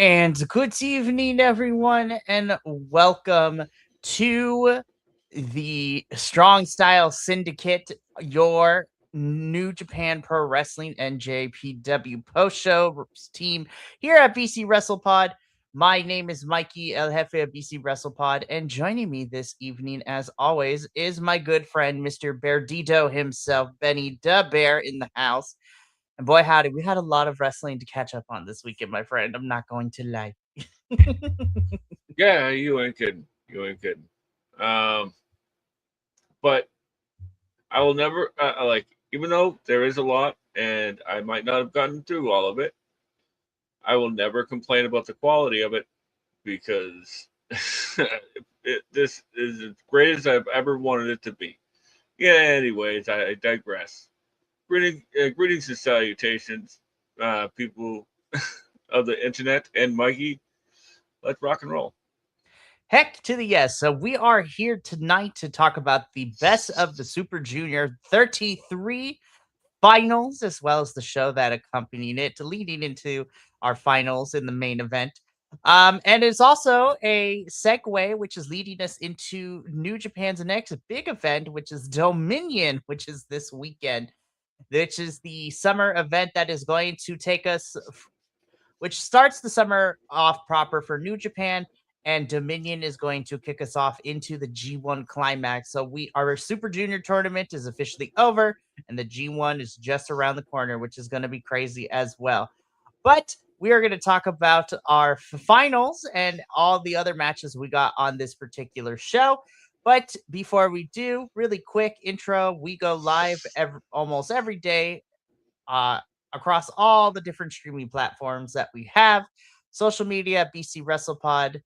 And good evening, everyone, and welcome to the Strong Style Syndicate, your New Japan Pro Wrestling NJPW post show team here at BC WrestlePod. My name is Mikey El Jefe of BC WrestlePod, and joining me this evening, as always, is my good friend, Mr. Berdito himself, Benny the Bear, in the house. And boy, howdy, we had a lot of wrestling to catch up on this weekend, my friend. I'm not going to lie. Yeah, you ain't kidding. You ain't kidding. Um, but I will never even though there is a lot, and I might not have gotten through all of it. I will never complain about the quality of it because this is as great as I've ever wanted it to be. Yeah. Anyways, I digress. Greetings and salutations, people of the internet, and Mikey. Let's rock and roll. Heck to the yes. So we are here tonight to talk about the best of the Super Junior 33 finals, as well as the show that accompanied it, leading into our finals in the main event. And it's also a segue, which is leading us into New Japan's next big event, which is Dominion, which is this weekend, which is the summer event that is going to take us, which starts the summer off proper for New Japan, and Dominion is going to kick us off into the G1 climax. So our Super Junior tournament is officially over, and the G1 is just around the corner, which is going to be crazy as well. But we are going to talk about our finals and all the other matches we got on this particular show. But before we do, really quick intro, we go live almost every day uh, across all the different streaming platforms that we have. Social media, BC WrestlePod.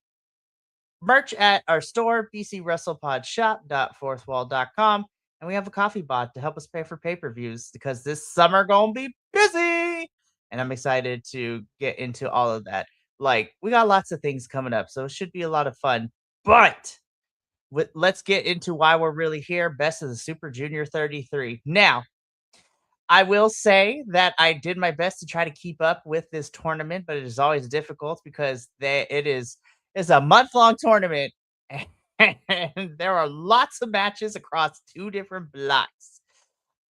Merch at our store, bcwrestlepodshop.fourthwall.com. And we have a coffee bot to help us pay for pay-per-views because this summer gonna be busy. And I'm excited to get into all of that. Like, we got lots of things coming up, so it should be a lot of fun. But let's get into why we're really here. Best of the Super Junior 33. Now, I will say that I did my best to try to keep up with this tournament, but it is always difficult because it's a month-long tournament and there are lots of matches across two different blocks.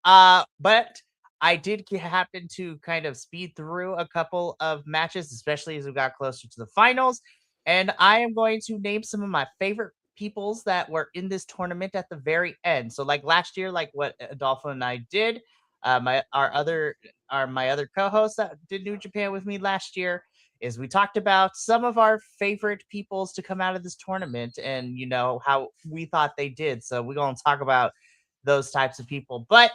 But I did happen to kind of speed through a couple of matches, especially as we got closer to the finals. And I am going to name some of my favorite peoples that were in this tournament at the very end. So, like last year, like what Adolfo and I did, my other co-hosts that did New Japan with me last year, is we talked about some of our favorite peoples to come out of this tournament and how we thought they did. So we're gonna talk about those types of people. But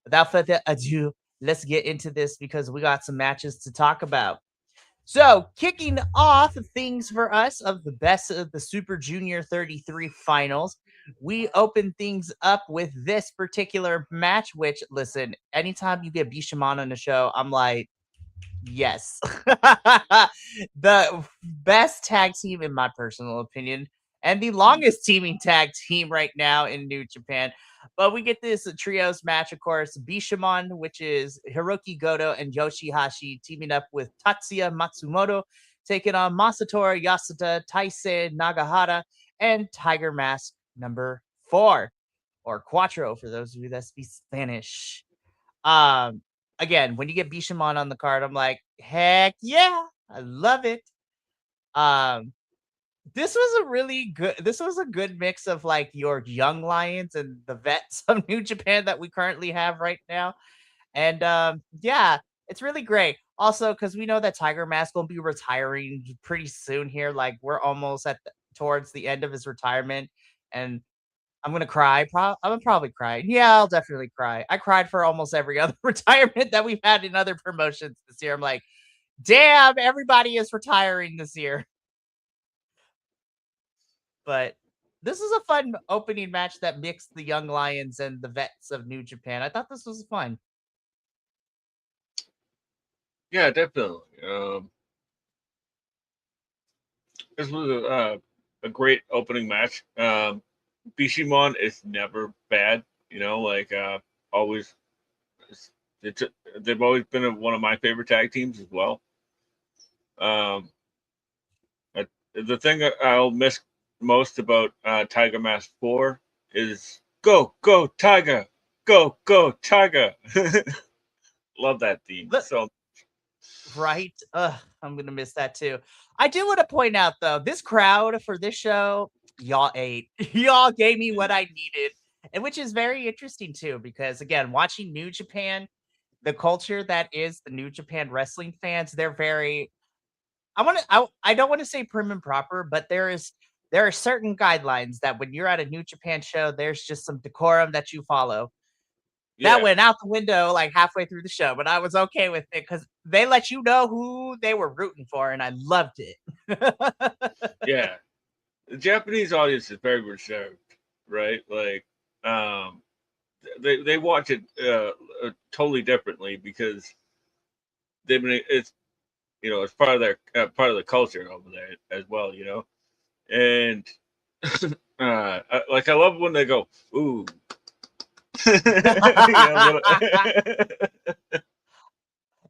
without further ado, let's get into this because we got some matches to talk about. So, kicking off things for us of the best of the Super Junior 33 finals, we open things up with this particular match, which, listen, anytime you get Bishamon on the show, I'm like, yes. The best tag team, in my personal opinion, and the longest teaming tag team right now in New Japan. But we get this trios match, of course. Bishamon, which is Hiroki Goto and Yoshihashi, teaming up with Tatsuya Matsumoto, taking on Masatora Yasuda, Taisei Nagahara, and Tiger Mask number 4, or Cuatro for those of you that speak Spanish. Um, Again, when you get Bishamon on the card, I'm like, heck yeah, I love it. Um, this was a good mix of like your young lions and the vets of New Japan that we currently have right now. And yeah, it's really great. Also, because we know that Tiger Mask will be retiring pretty soon here. Like we're almost towards the end of his retirement. And I'm gonna cry. I'm gonna probably cry. Yeah, I'll definitely cry. I cried for almost every other retirement that we've had in other promotions this year. I'm like, damn, everybody is retiring this year. But this is a fun opening match that mixed the young lions and the vets of New Japan. I thought this was fun. Yeah, definitely. This was a great opening match. Bishimon is never bad. Always, it's, they've always been one of my favorite tag teams as well. Um, the thing that I'll miss most about Tiger Mask 4 is go Tiger, go Tiger. Love that theme. Look, So right? Ugh, I'm gonna miss that too. I do want to point out though, this crowd for this show, y'all ate. Y'all gave me what I needed. And which is very interesting too, because again, watching New Japan, the culture that is the New Japan wrestling fans, they're very I don't want to say prim and proper, but there are certain guidelines that when you're at a New Japan show, there's just some decorum that you follow. That yeah, went out the window like halfway through the show, but I was okay with it because they let you know who they were rooting for, and I loved it. yeah. The Japanese audience is very reserved, right? Like, um, they watch it totally differently because they've been it's it's part of their part of the culture over there as well, and like I love when they go ooh, little,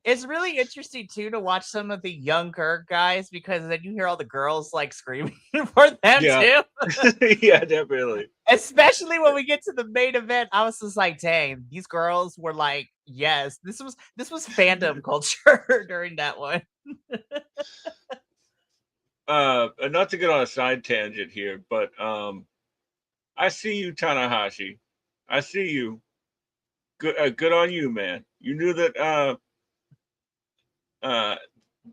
It's really interesting too to watch some of the younger guys because then you hear all the girls like screaming for them yeah, too. yeah, definitely. Especially when we get to the main event, I was just like, dang, these girls were like, yes, this was fandom culture during that one. And not to get on a side tangent here, but I see you, Tanahashi. I see you. Good on you, man. You knew that uh,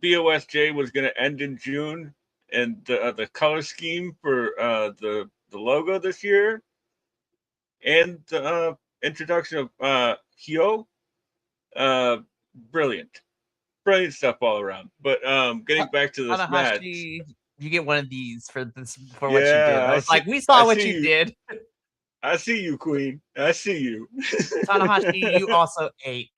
BOSJ was going to end in June, and the color scheme for the logo this year, and the introduction of Hyo, uh, brilliant, brilliant stuff all around. But getting back to this match, Tanahashi, you get one of these for what you did. yeah, I was like, we I saw what see you you, did. I see you, Queen, I see you. Tanahashi, you also ate.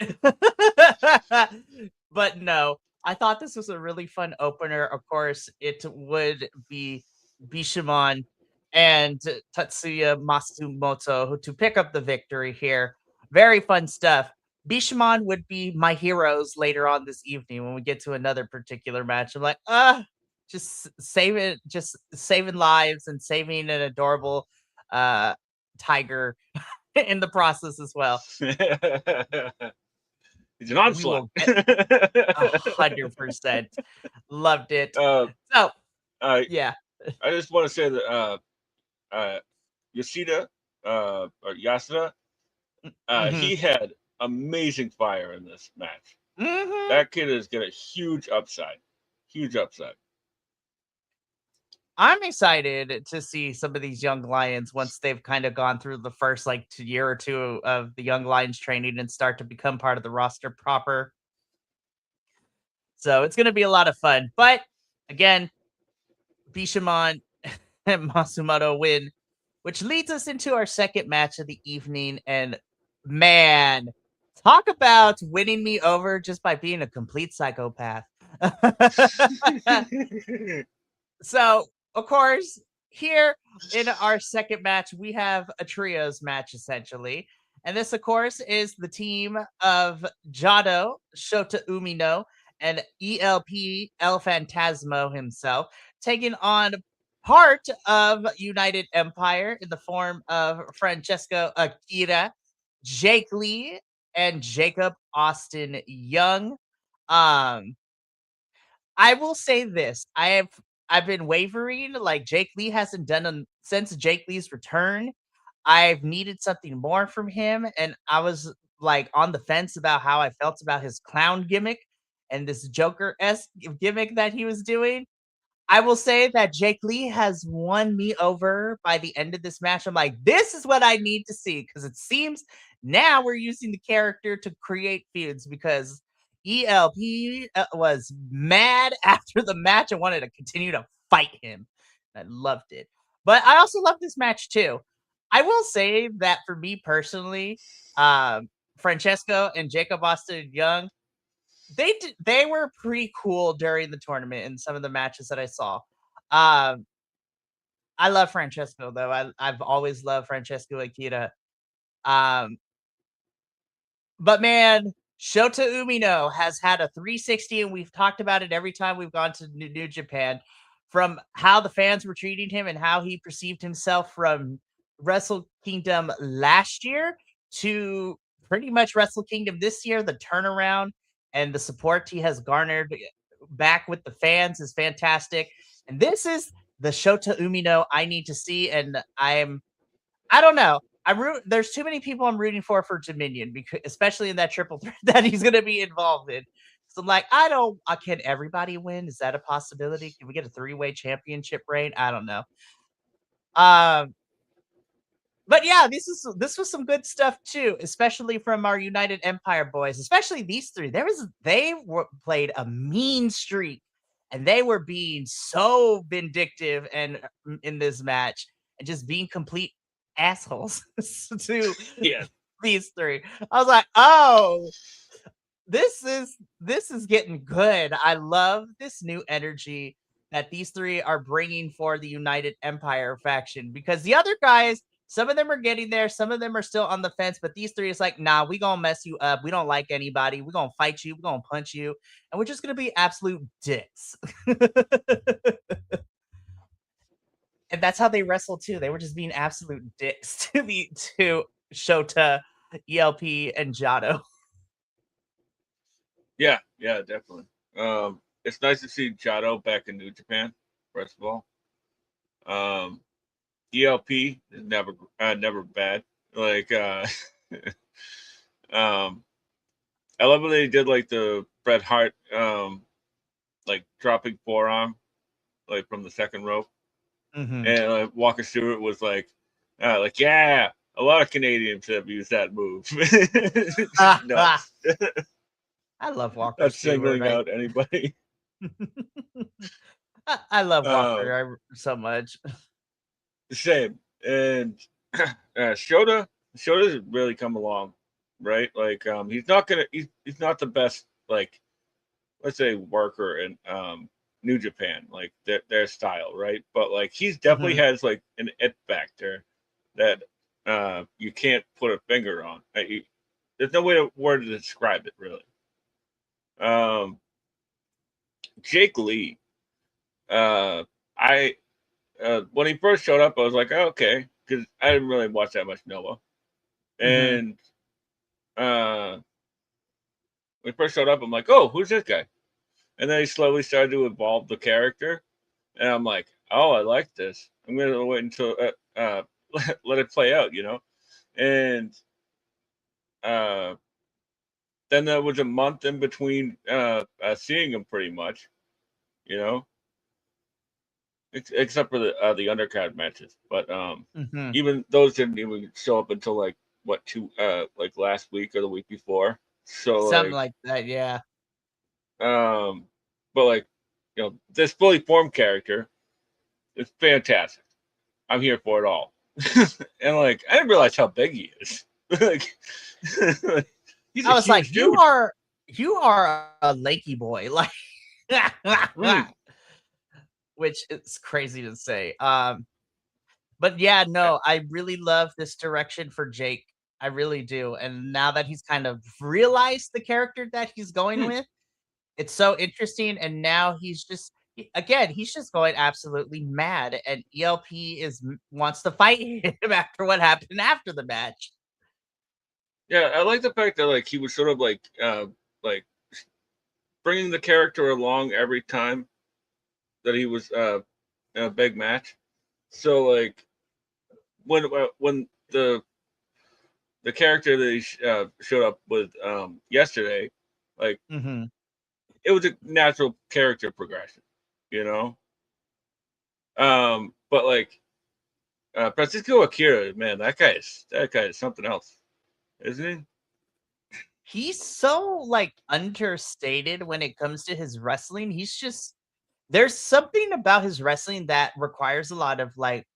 But no, I thought this was a really fun opener. Of course, it would be Bishamon and Tatsuya Matsumoto to pick up the victory here. Very fun stuff. Bishamon would be my heroes later on this evening when we get to another particular match. I'm like, just saving lives and saving an adorable tiger in the process as well. It's an We onslaught. will get 100%. Loved it. uh, So, I yeah. I just want to say that Yoshida or Yasuda, Mhm. he had amazing fire in this match. Mhm. That kid is got a huge upside, huge upside. I'm excited to see some of these young lions once they've kind of gone through the first like year or two of the young lions training and start to become part of the roster proper. So it's going to be a lot of fun. But again, Bishamon and Masumoto win, which leads us into our second match of the evening. And man, talk about winning me over just by being a complete psychopath. So, of course, here in our second match, we have a trios match essentially. And this, of course, is the team of Jado, Shota Umino, and ELP El Phantasmo himself, taking on part of United Empire in the form of Francesco Akira, Jake Lee, and Jacob Austin Young. Um, I will say this. I've been wavering, like Jake Lee hasn't done since Jake Lee's return. I've needed something more from him, and I was like on the fence about how I felt about his clown gimmick and this Joker-esque gimmick that he was doing. I will say that Jake Lee has won me over by the end of this match. I'm like, this is what I need to see because it seems now we're using the character to create feuds because ELP was mad after the match and wanted to continue to fight him. I loved it. But I also love this match too. I will say that for me personally, Francesco and Jacob Austin Young, they were pretty cool during the tournament in some of the matches that I saw. Um, I love Francesco though. I've always loved Francesco Akira. Um, but man, Shota Umino has had a 360, and we've talked about it every time we've gone to New Japan. from how the fans were treating him and how he perceived himself from Wrestle Kingdom last year to pretty much Wrestle Kingdom this year, the turnaround and the support he has garnered back with the fans is fantastic. And this is the Shota Umino I need to see. And I don't know. There's too many people I'm rooting for Dominion, because especially in that triple threat that he's gonna be involved in. So I'm like, can everybody win? Is that a possibility? Can we get a three-way championship reign? I don't know. Um, but yeah, this was some good stuff too, especially from our United Empire boys, especially these three. Played a mean streak, and they were being so vindictive and in this match, and just being complete assholes to Yeah. these three. I was like, oh, this is getting good. I love this new energy that these three are bringing for the United Empire faction, because the other guys, some of them are getting there, some of them are still on the fence, but these three is like, nah, we gonna mess you up. We don't like anybody. We're gonna fight you. We're gonna punch you, and we're just gonna be absolute dicks. And that's how they wrestle too. They were just being absolute dicks to Shota, ELP, and Jado. Yeah, definitely. It's nice to see Jado back in New Japan. First of all, ELP is never bad. Like, I love when they did like the Bret Hart, like dropping forearm, like from the second rope, and Walker Stewart was like, yeah, a lot of Canadians have used that move. Nuts. I love Walker Not Stewart. singling out anybody. I love Walker so much. Same. And Shota's really come along, right? Like, he's not the best, like, let's say, worker in New Japan, like their style, right? But like he's definitely has like an it factor that you can't put a finger on. There's no word to describe it really. Jake Lee, I when he first showed up, I was like, oh, okay, because I didn't really watch that much Noah, and when he first showed up, I'm like, oh, who's this guy? And then he slowly started to evolve the character, and I'm like, oh, I like this. I'm gonna wait until let it play out, you know. And then there was a month in between seeing him, pretty much, you know, except for the undercard matches. But even those didn't even show up until like like last week or the week before. So something like that, yeah. But like, you know, this fully formed character is fantastic. I'm here for it all. And like, I didn't realize how big he is. Like, he's I was like, dude. you are a lanky boy, like, which is crazy to say. But yeah, no, I really love this direction for Jake. I really do. And now that he's kind of realized the character that he's going with, it's so interesting. And now he's just going absolutely mad. And ELP wants to fight him after what happened after the match. Yeah, I like the fact that like he was sort of like bringing the character along every time that he was in a big match. So like when the character that he showed up with yesterday, like it was a natural character progression, you know. But like Francisco Akira, man, that guy is something else, isn't he? He's so like understated when it comes to his wrestling. There's something about his wrestling that requires a lot of like,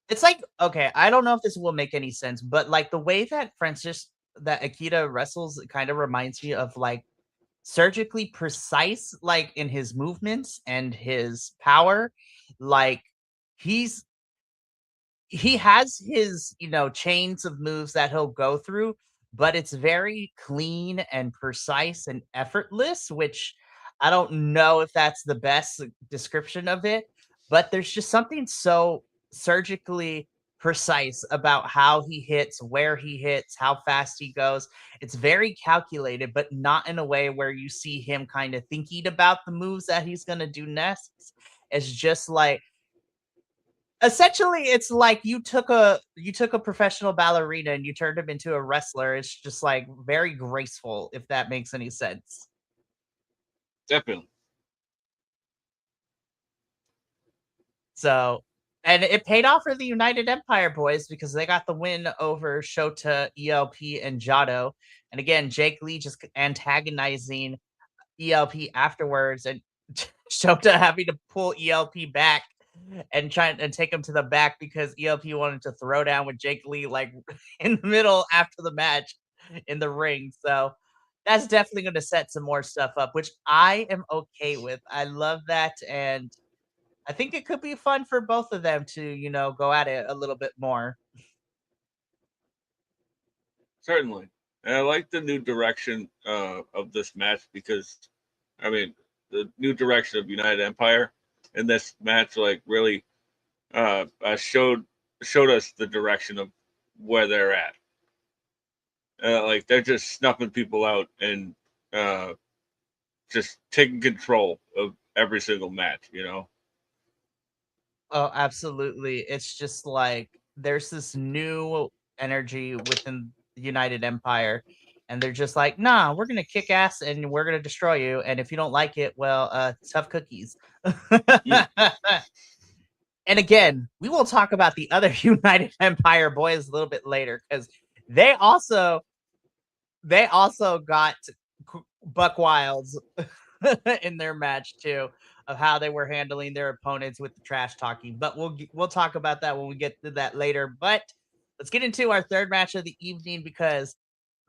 it's like, okay, I don't know if this will make any sense, but like the way that Akita wrestles kind of reminds me of like surgically precise, like in his movements and his power. Like he has his, chains of moves that he'll go through, but it's very clean and precise and effortless, which I don't know if that's the best description of it, but there's just something so surgically precise about how he hits, where he hits, how fast he goes. It's very calculated, but not in a way where you see him kind of thinking about the moves that he's going to do next. It's just like essentially it's like you took a professional ballerina and you turned him into a wrestler. It's just like very graceful, if that makes any sense. Definitely. So, and it paid off for the United Empire boys because they got the win over Shota, ELP, and Jado. And again, Jake Lee just antagonizing ELP afterwards, and Shota having to pull ELP back and try and take him to the back because ELP wanted to throw down with Jake Lee like in the middle after the match in the ring. So that's definitely going to set some more stuff up, which I am okay with. I love that, and I think it could be fun for both of them to, go at it a little bit more. Certainly. And I like the new direction of this match because, I mean, the new direction of United Empire in this match, like, really showed us the direction of where they're at. Like, they're just snuffing people out and just taking control of every single match, you know? Oh, absolutely. It's just like there's this new energy within the United Empire, and they're just like, nah, we're gonna kick ass and we're gonna destroy you. And if you don't like it, well, tough cookies. Mm. And again, we will talk about the other United Empire boys a little bit later because they also got Buck Wilds in their match too, of how they were handling their opponents with the trash talking. But we'll talk about that when we get to that later. But let's get into our third match of the evening because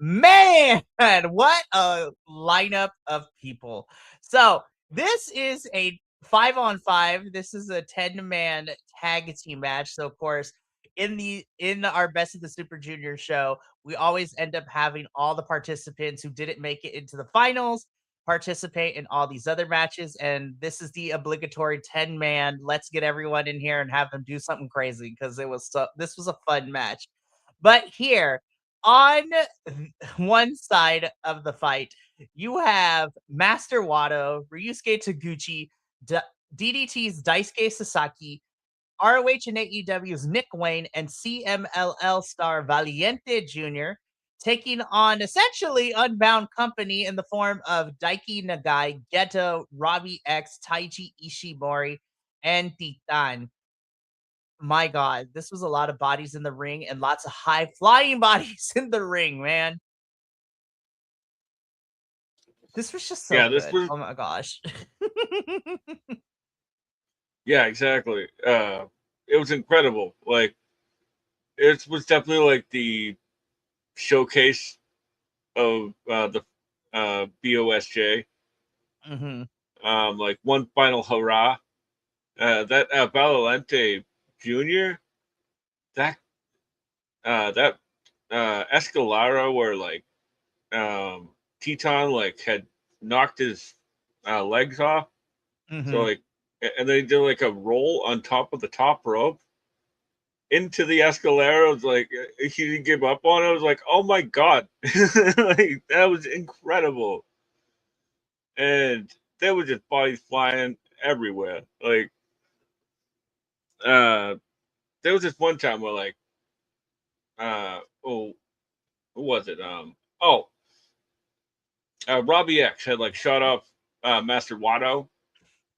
man, what a lineup of people. So this is a 5-on-5. This is a 10-man tag team match. So of course, in our Best of the Super Junior show, we always end up having all the participants who didn't make it into the finals participate in all these other matches. And this is the obligatory 10-man. Let's get everyone in here and have them do something crazy because this was a fun match. But here on one side of the fight, you have Master Wado, Ryusuke Taguchi, DDT's Daisuke Sasaki, ROH and AEW's Nick Wayne, and CMLL star Valiente Jr. taking on essentially Unbound Company in the form of Daiki Nagai, Geto, Robbie X, Taiji Ishimori, and Titan. My God, this was a lot of bodies in the ring and lots of high flying bodies in the ring, man. This was just so Yeah, this good. was, Oh my gosh. yeah, exactly. It was incredible. Like, it was definitely like the showcase of the BOSJ. hmm Like, one final hurrah. That Valente Jr. That that Escalera where like Teton like had knocked his legs off. So hmm like, and they did like a roll on top of the top rope into the Escalera. It was like he didn't give up on it. I was like, oh my god, like that was incredible. And there was just bodies flying everywhere. Like uh there was this one time where like oh, who was it? Oh, Robbie X had like shot off Master Wado,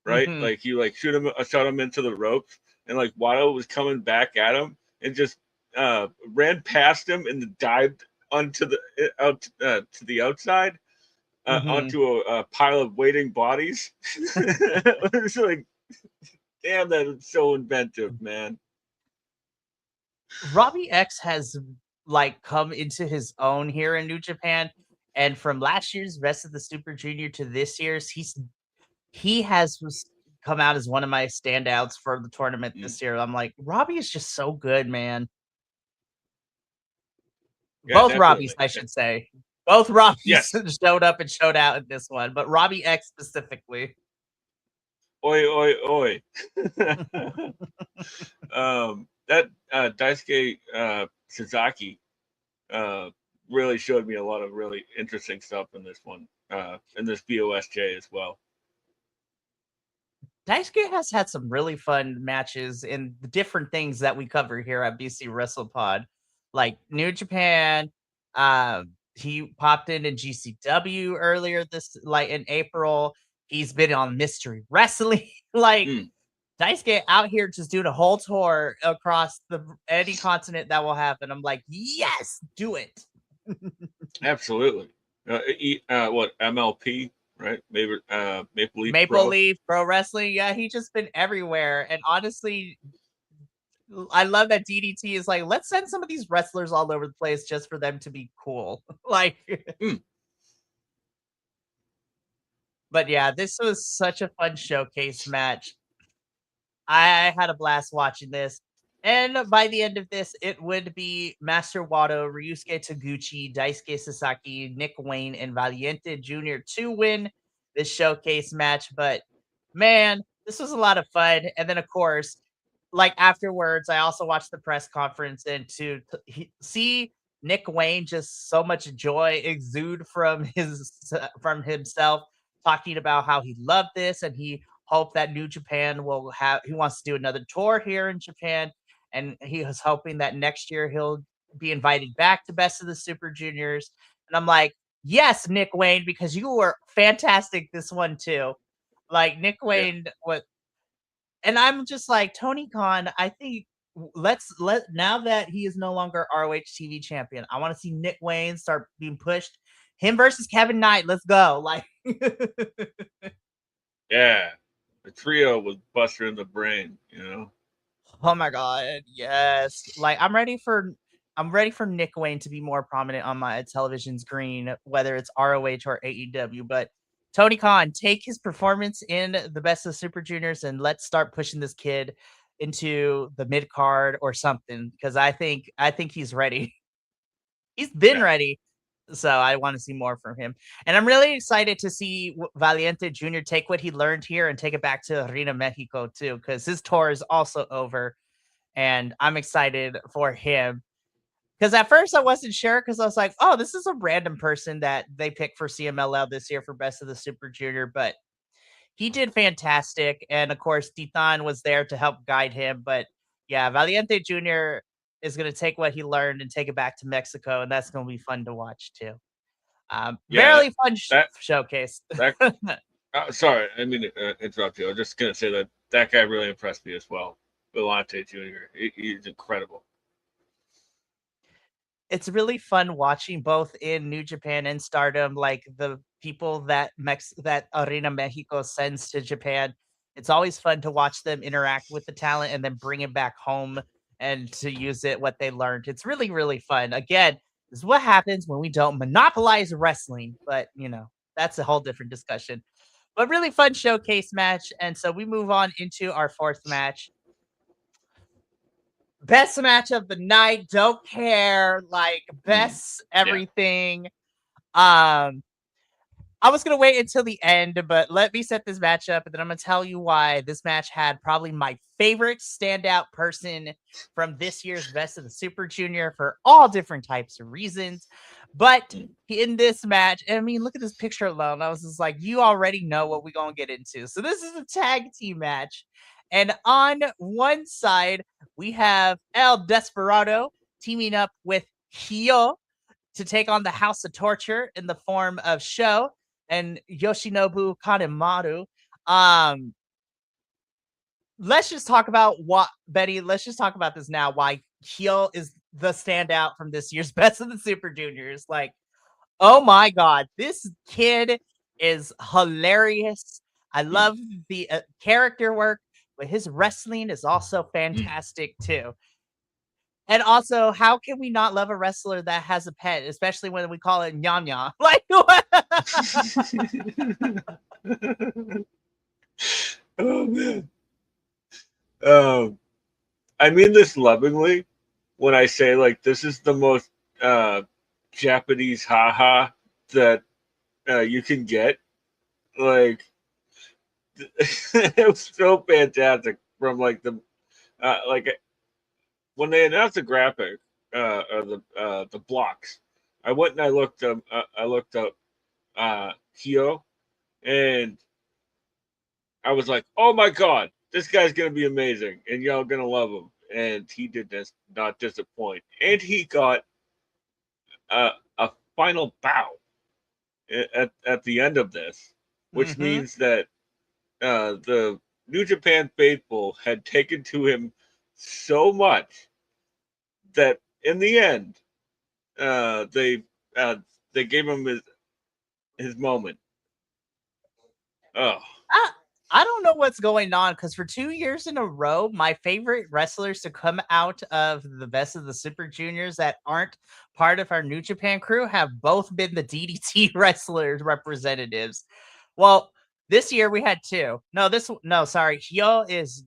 right? hmm Like he like shot him into the ropes, and like Wado was coming back at him and just ran past him and dived onto the out to the outside hmm onto a pile of waiting bodies. It was like, damn, that is so inventive, man. Robbie X has like come into his own here in New Japan. And from last year's Best of the Super Junior to this year's, he has come out as one of my standouts for the tournament Mm. this year. I'm like, Robbie is just so good, man. Yeah, Both Robbies, definitely. I should say. Both Robbies Yes. showed up and showed out in this one, but Robbie X specifically. Oi, oi, oi. That Daisuke Sasaki really showed me a lot of really interesting stuff in this one, in this BOSJ as well. Daisuke has had some really fun matches in the different things that we cover here at BC WrestlePod, like New Japan. He popped in GCW earlier this, like in April. He's been on Mystery Wrestling. Like Daisuke out here just doing a whole tour across any continent that will happen. I'm like, yes, do it. Absolutely. What MLP, right? Maybe Maple Leaf Pro Wrestling. Yeah, he just been everywhere. And honestly, I love that DDT is like, let's send some of these wrestlers all over the place just for them to be cool. Like, but yeah, this was such a fun showcase match. I had a blast watching this. And by the end of this, it would be Master Wato, Ryusuke Taguchi, Daisuke Sasaki, Nick Wayne, and Valiente Jr. to win this showcase match. But man, this was a lot of fun. And then, of course, like afterwards, I also watched the press conference and to see Nick Wayne just so much joy exude from himself, talking about how he loved this and he hoped that New Japan will have. He wants to do another tour here in Japan, and he was hoping that next year he'll be invited back to Best of the Super Juniors. And I'm like, yes, Nick Wayne, because you were fantastic this one too. Like Nick Wayne, what? And I'm just like, Tony Khan, I think now that he is no longer ROH TV champion, I want to see Nick Wayne start being pushed. Him versus Kevin Knight. Let's go. Like yeah, the trio with Buster in the Brain, you know. Oh my god, yes. Like I'm ready for Nick Wayne to be more prominent on my television screen, whether it's ROH or AEW. But Tony Khan, take his performance in the Best of Super Juniors and let's start pushing this kid into the mid card or something. Because I think he's ready. He's been ready. So I want to see more from him. And I'm really excited to see Valiente Jr. take what he learned here and take it back to Arena Mexico too, because his tour is also over. And I'm excited for him. Because at first I wasn't sure, because I was like, oh, this is a random person that they picked for CMLL this year for Best of the Super Junior. But he did fantastic. And of course, Titan was there to help guide him. But yeah, Valiente Jr. is going to take what he learned and take it back to Mexico. And that's going to be fun to watch too. Very fun showcase. Sorry, I mean to interrupt you. I was just going to say that guy really impressed me as well. Valiente Jr. He's incredible. It's really fun watching both in New Japan and Stardom, like the people that Arena Mexico sends to Japan. It's always fun to watch them interact with the talent and then bring it back home and to use what they learned. It's really, really fun. Again, this is what happens when we don't monopolize wrestling, but that's a whole different discussion. But really fun showcase match. And so we move on into our fourth match. Best match of the night, don't care, like best everything. I was gonna wait until the end, but let me set this match up, and then I'm gonna tell you why this match had probably my favorite standout person from this year's Best of the Super Junior for all different types of reasons. But in this match, I mean, look at this picture alone. I was just like, you already know what we're gonna get into. So this is a tag team match. And on one side, we have El Desperado teaming up with Hyo to take on the House of Torture in the form of Sho and Yoshinobu Kanemaru. Let's just talk about Betty. Let's just talk about this now. Why Hyo is the standout from this year's Best of the Super Juniors. Like, oh my God, this kid is hilarious. I love the character work, but his wrestling is also fantastic too. And also, how can we not love a wrestler that has a pet, especially when we call it Nya Nya? Like, what? Oh man. I mean this lovingly when I say like this is the most Japanese haha that you can get. Like it was so fantastic from like like when they announced the graphic or the blocks. I went and I looked up Hio, and I was like, oh my god, this guy's gonna be amazing, and y'all gonna love him. And he did this not disappoint, and he got a final bow at the end of this, which Mm-hmm. means that the New Japan faithful had taken to him so much that in the end, uh, they uh, they gave him his moment. Oh, I, I don't know what's going on because for 2 years in a row, my favorite wrestlers to come out of the best of the Super Juniors that aren't part of our New Japan crew have both been the DDT wrestlers representatives. Well, this year we had two. No, sorry. Hyo is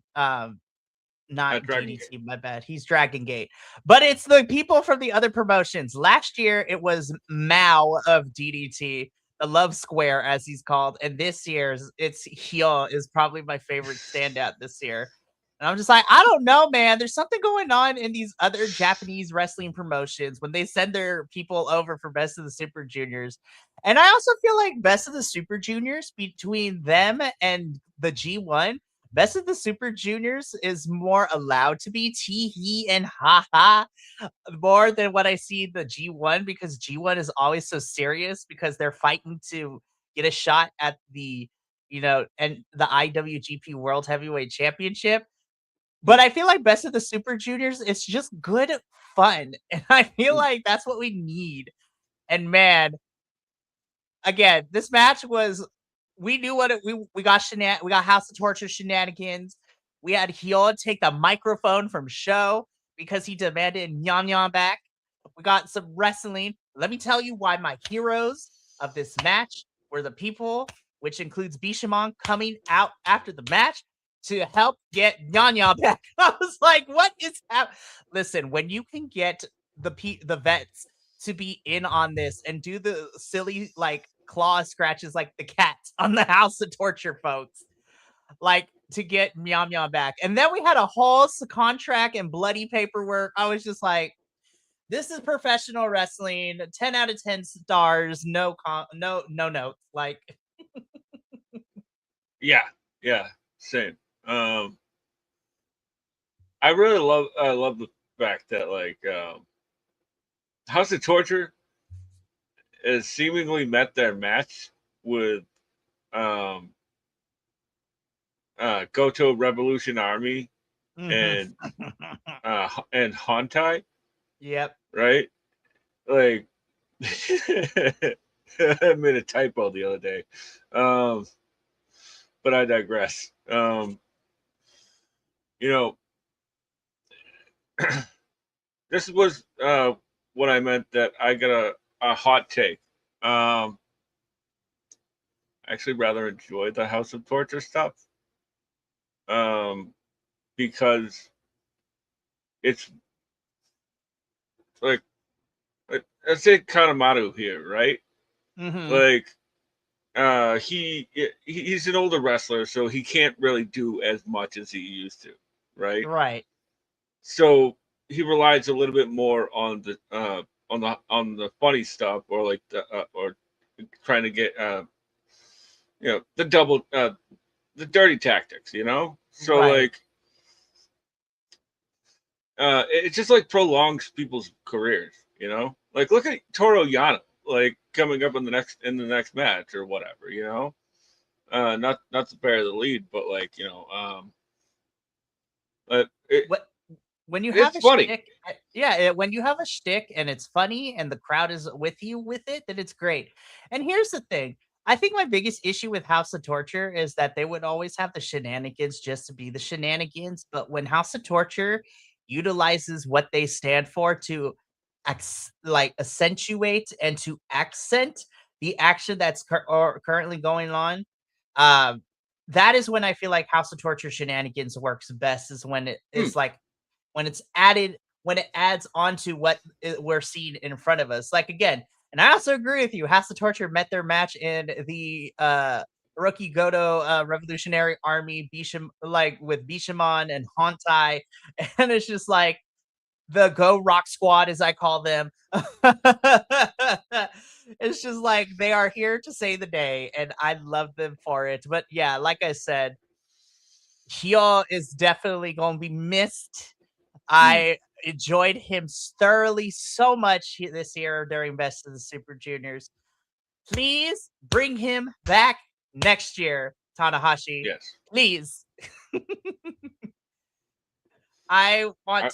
not Dragon Gate. DDT, my bad. He's Dragon Gate. But it's the people from the other promotions. Last year it was Mao of DDT, the Love Square as he's called, and this year's it's Hyo is probably my favorite standout this year. And I'm just like, I don't know, man. There's something going on in these other Japanese wrestling promotions when they send their people over for Best of the Super Juniors. And I also feel like Best of the Super Juniors between them and the G1, Best of the Super Juniors is more allowed to be tee hee and ha ha more than what I see the G1 because G1 is always so serious because they're fighting to get a shot at and the IWGP World Heavyweight Championship. But I feel like Best of the Super Juniors is just good fun. And I feel like that's what we need. And man, again, this match was we knew what we got we got House of Torture shenanigans. We had Hyo take the microphone from Show because he demanded Nyan Nyan back. We got some wrestling. Let me tell you why my heroes of this match were the people, which includes Bishamon coming out after the match to help get Nyan Nyan back. I was like, what is happening? Listen, when you can get the vets to be in on this and do the silly like claw scratches like the cats on the House of Torture folks, like to get Meow Meow back. And then we had a whole contract and bloody paperwork. I was just like, this is professional wrestling. 10 out of 10 stars. No notes. Like, yeah, same. I really love the fact that like House of Torture has seemingly met their match with um Goto Revolution Army and Hontai, Yep. right? Like I made a typo the other day. Um but I digress. You know, this was what I meant that I got a hot take. I actually rather enjoy the House of Torture stuff. Because it's like let's say Kanemaru here, right? Mm-hmm. Like he's an older wrestler, so he can't really do as much as he used to, right? Right. So he relies a little bit more on the funny stuff or like or trying to get the the dirty tactics, you know. So Right. like it just like prolongs people's careers, you know. Like look at Toro Yano, like coming up in the next match or whatever, you know. Not to bear the lead, but like but What when you have it's a funny. shtick, when you have a shtick and it's funny and the crowd is with you with it, then it's great. And here's the thing. I think my biggest issue with House of Torture is that they would always have the shenanigans just to be the shenanigans. But when House of Torture utilizes what they stand for to accentuate and to accent the action that's currently going on, um, that is when I feel like House of Torture shenanigans works best. Is when it Hmm. is like when it's added when it adds on to what we're seeing in front of us. Like again, And I also agree with you. House of Torture met their match in the Rookie Goto Revolutionary Army with Bishamon and Hontai. And it's just like the Go Rock Squad, as I call them. It's just like they are here to save the day, and I love them for it. But yeah, like I said, Hyo is definitely going to be missed. I enjoyed him thoroughly so much this year during Best of the Super Juniors. Please bring him back next year, Tanahashi. Yes. Please. I want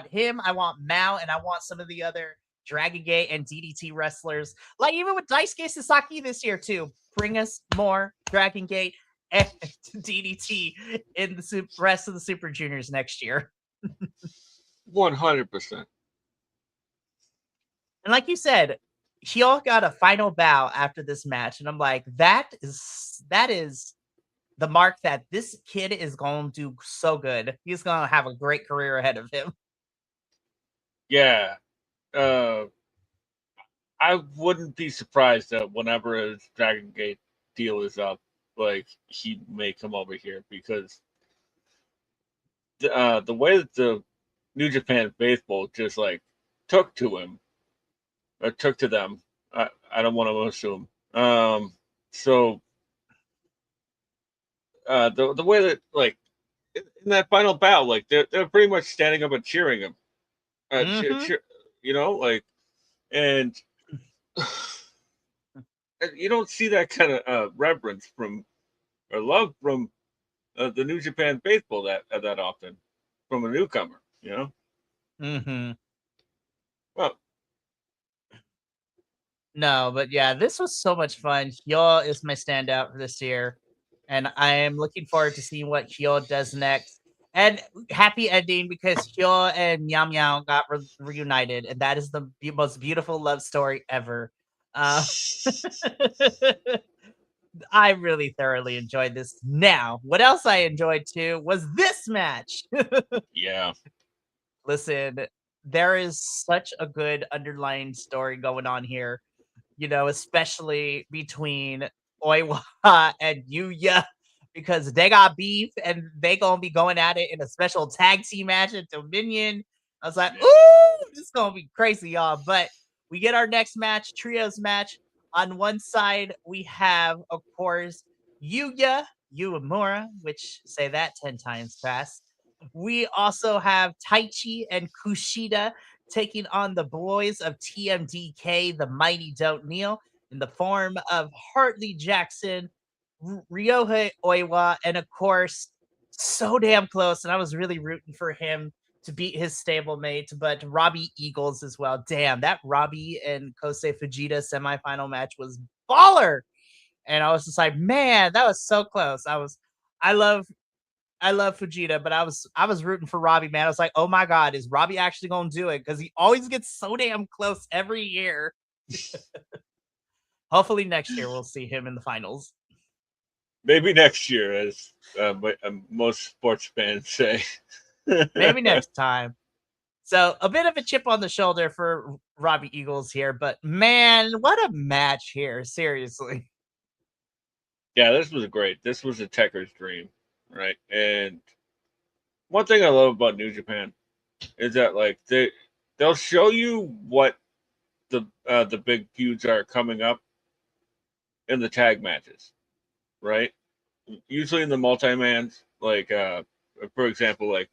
him, I want Mao, and I want some of the other Dragon Gate and DDT wrestlers. Like even with Daisuke Sasaki this year too. Bring us more Dragon Gate and DDT in the rest of the Super Juniors next year. 100%. And like you said, he all got a final bow after this match, and I'm like, that is the mark that this kid is going to do so good. He's going to have a great career ahead of him. Yeah. I wouldn't be surprised that whenever his Dragon Gate deal is up, like he may come over here because the way that the New Japan faithful just like took to him or took to them, I don't want to assume. So the way that like in that final bout, like they're pretty much standing up and cheering him, you know, like and. You don't see that kind of reverence from or love from the New Japan faithful that often from a newcomer, you know. Well, no, but yeah, this was so much fun. Hyo is my standout for this year, and I am looking forward to seeing what Hyo does next. And happy ending because Hyo and Meow Meow got reunited, and that is the most beautiful love story ever. I really thoroughly enjoyed this. Now, what else I enjoyed too was this match. yeah. Listen, there is such a good underlying story going on here, you know, especially between Oiwa and Yuya, because they got beef and they gonna be going at it in a special tag team match at Dominion. I was like, ooh, this is gonna be crazy, y'all. But we get our next match, trios match. On one side, we have, of course, Yuya Uemura, which say that 10 times fast. We also have Taichi and Kushida taking on the boys of TMDK, the Mighty Don't Kneel, in the form of Hartley Jackson, Ryohei Oiwa, and of course, so damn close. And I was really rooting for him to beat his stablemate, but Robbie Eagles as well. Damn, that Robbie and Kosei Fujita semifinal match was baller. And I was just like, man, that was so close. I love Fujita, but I was rooting for Robbie, man. I was like, oh my God, is Robbie actually gonna do it? Because he always gets so damn close every year. Hopefully next year we'll see him in the finals. Maybe next year, as most sports fans say. Maybe next time. So a bit of a chip on the shoulder for Robbie Eagles here, but man, what a match here! Seriously. Yeah, this was great. This was a Tekker's dream, right? And one thing I love about New Japan is that like they'll show you what the big feuds are coming up in the tag matches, right? Usually in the multi-mans, like for example, like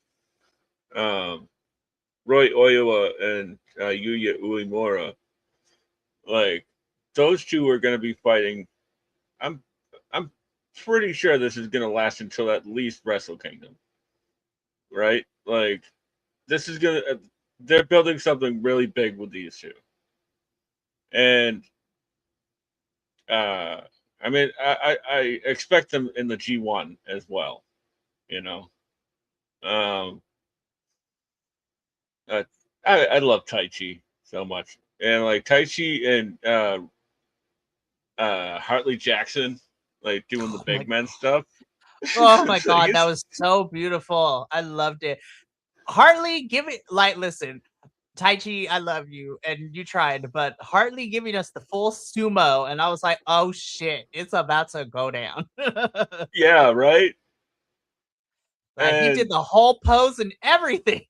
Roy Oyoa and Yuya Uemura, like those two are going to be fighting. I'm pretty sure this is going to last until at least Wrestle Kingdom, right? Like this is going to they're building something really big with these two, and I mean I expect them in the G1 as well, you know. Um, I love Taichi so much, and like Taichi and Hartley Jackson, like doing the big men stuff. Oh my God, that was so beautiful. I loved it. Hartley, give it like listen. Taichi, I love you, and you tried, but Hartley giving us the full sumo, and I was like, oh shit, it's about to go down. Yeah, right. Like he did And the whole pose and everything.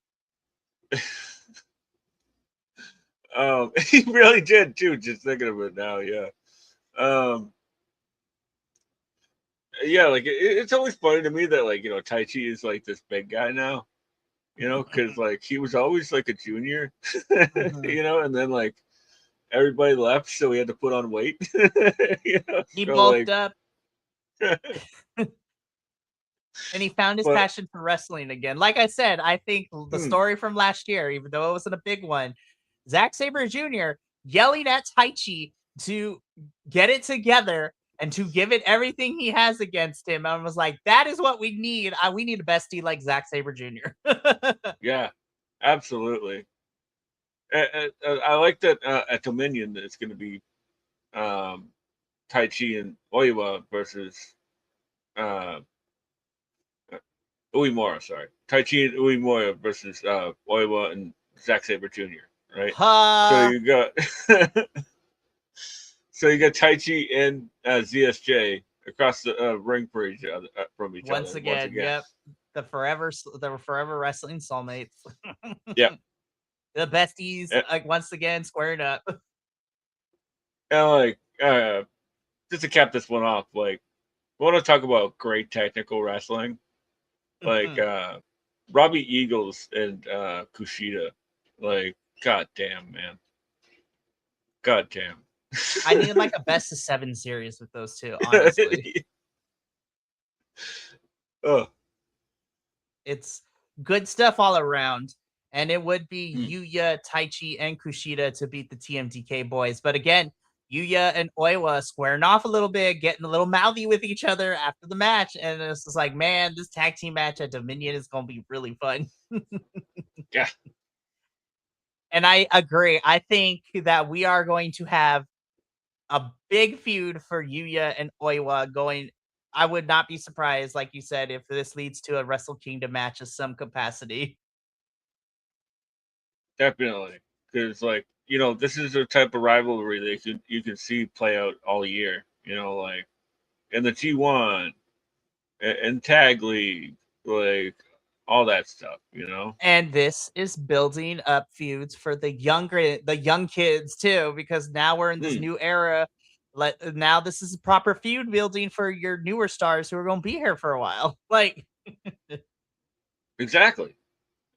he really did too. Just thinking of it now, yeah. Um, yeah, like it's always funny to me that like Taichi is like this big guy now, because like he was always like a junior, Mhm. and then like everybody left, so he had to put on weight, He so bulked like, up and he found his but passion for wrestling again. Like I said, I think the hmm, story from last year, even though it wasn't a big one, Zack Sabre Jr. yelling at Taichi to get it together and to give it everything he has against him. I was like, that is what we need. We need a bestie like Zack Sabre Jr. yeah, absolutely. I like that at Dominion that it's going to be um, Taichi and Oiwa versus uh, Uemura, sorry. Taichi and Uemura versus Oiwa and Zack Sabre Jr., right? So Ha! you got so you got Taichi and ZSJ across the ring for each other from each Once other once again, again. yep. The forever wrestling soulmates. Yeah. The besties, And, like once again, squaring up. and like just to cap this one off, like we want to talk about great technical wrestling. Like Robbie Eagles and Kushida. Like, god damn, man. God damn. I needed like a best of 7 series with those two, honestly. Oh. It's good stuff all around. And it would be Mm. Yuya, Taichi, and Kushida to beat the TMDK boys. But again, Yuya and Oiwa squaring off a little bit, getting a little mouthy with each other after the match. And it's just like, man, this tag team match at Dominion is going to be really fun. Yeah. And I agree. I think that we are going to have a big feud for Yuya and Oiwa going. I would not be surprised, like you said, if this leads to a Wrestle Kingdom match of some capacity. Definitely. Because like, this is a type of rivalry that you can see play out all year. Like in the G1 and Tag League, like all that stuff. And this is building up feuds for the young kids too, because now we're in this Mm, new era. Now this is proper feud building for your newer stars who are going to be here for a while. Like, exactly.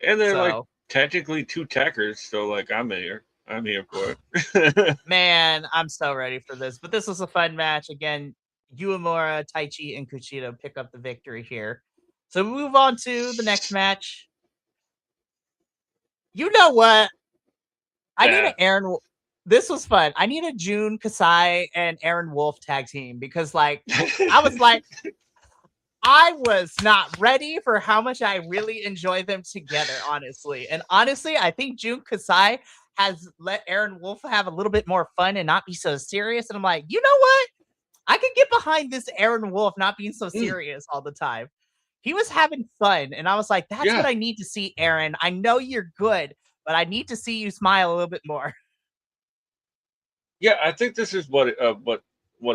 And they're like so technically two techers, so like I'm here. I'm here for it. man, I'm so ready for this. But this was a fun match. Again, Uemura, Taichi, and Kushida pick up the victory here. So we move on to the next match. You know what? I need an Yeah. Aaron. This was fun. I need a June Kasai and Aaron Wolf tag team because, like, I was like, I was not ready for how much I really enjoy them together, honestly. And honestly, I think June Kasai has let Aaron Wolf have a little bit more fun and not be so serious. And I'm like, you know what? I could get behind this Aaron Wolf not being so Mm, serious all the time. He was having fun, and I was like, that's what yeah. I need to see, Aaron. I know you're good, but I need to see you smile a little bit more. Yeah, I think this is what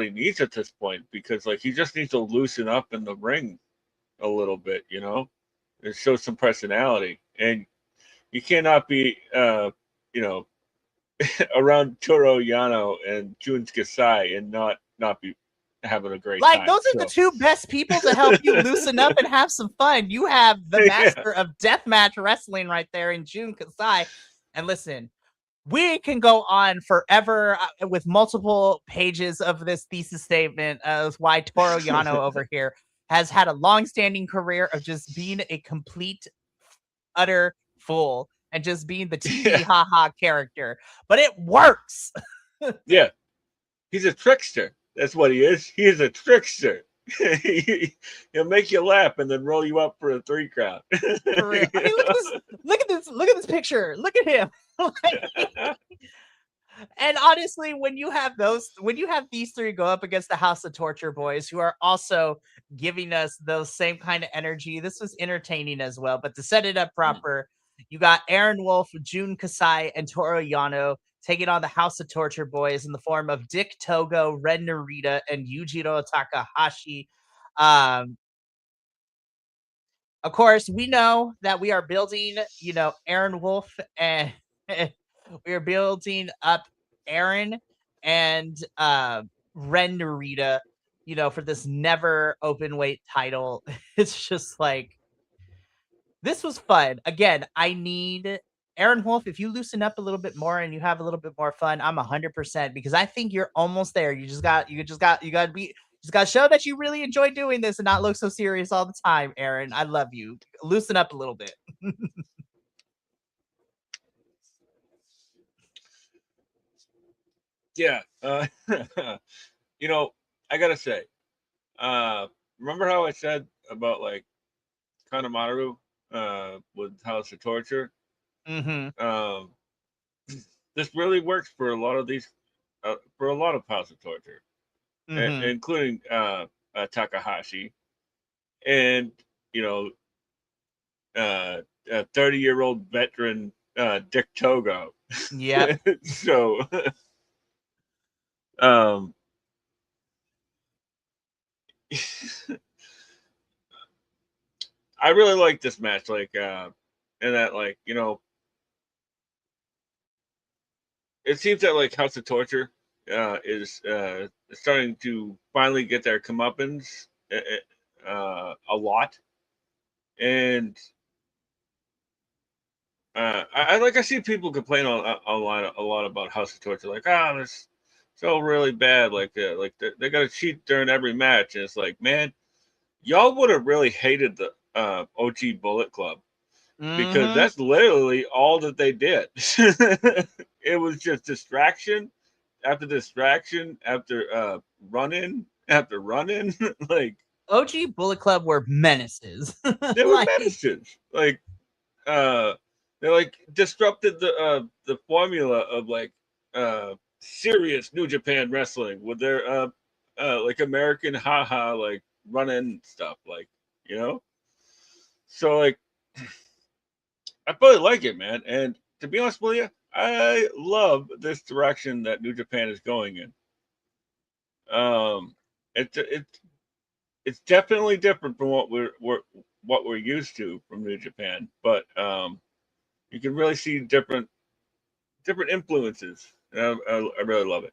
he needs at this point because like he just needs to loosen up in the ring a little bit, and show some personality. And you cannot be you know around Toro Yano and Jun Kasai and not be having a great Like, time. those are the So two best people to help you loosen up and have some fun. You have the yeah. master of deathmatch wrestling right there in Jun Kasai. And listen, we can go on forever with multiple pages of this thesis statement of why Toro Yano over here has had a long-standing career of just being a complete, utter fool and just being the TV Yeah. haha character. But it works. Yeah. He's a trickster. That's what he is. He is a trickster. He'll make you laugh and then roll you up for a 3 count. For real. I mean, look at this picture. Look at him. And honestly, when you have these three go up against the House of Torture boys, who are also giving us those same kind of energy, this was entertaining as well. But to set it up proper, You got Aaron Wolf, Jun Kasai, and Toru Yano taking on the House of Torture boys in the form of Dick Togo, Ren Narita, and Yujiro Takahashi. Um, of course, we know that we are building, Aaron Wolf, and we are building up Aaron and Ren Narita, for this never open weight title. It's just like, this was fun. Again, I need Aaron Wolf. If you loosen up a little bit more and you have a little bit more fun, I'm 100%, because I think you're almost there. You got to show that you really enjoy doing this and not look so serious all the time, Aaron. I love you. Loosen up a little bit. Yeah. I gotta say, remember how I said about like Kanemaru with House of Torture? Mm-hmm. This really works for a lot of these, for a lot of House of Torture, Mm-hmm. including Takahashi, and you know, a 30-year-old veteran Dick Togo. Yep. So, um, I really like this match. Like, and that, like, it seems that like House of Torture is starting to finally get their comeuppance a lot, and I see people complain a lot about House of Torture, like, this so really bad, like they got to cheat during every match, and it's like, man, y'all would have really hated the OG Bullet Club, because Mm-hmm. that's literally all that they did. It was just distraction after distraction after run-in after run-in. Like, OG Bullet Club were menaces. they were Like, menaces. Like, uh they like disrupted the formula of like serious New Japan wrestling with their like American haha like run-in stuff, like, you know. So like, I really like it, man. And to be honest with you, I love this direction that New Japan is going in. It's it's definitely different from what we're used to from New Japan, but you can really see different influences. And I really love it.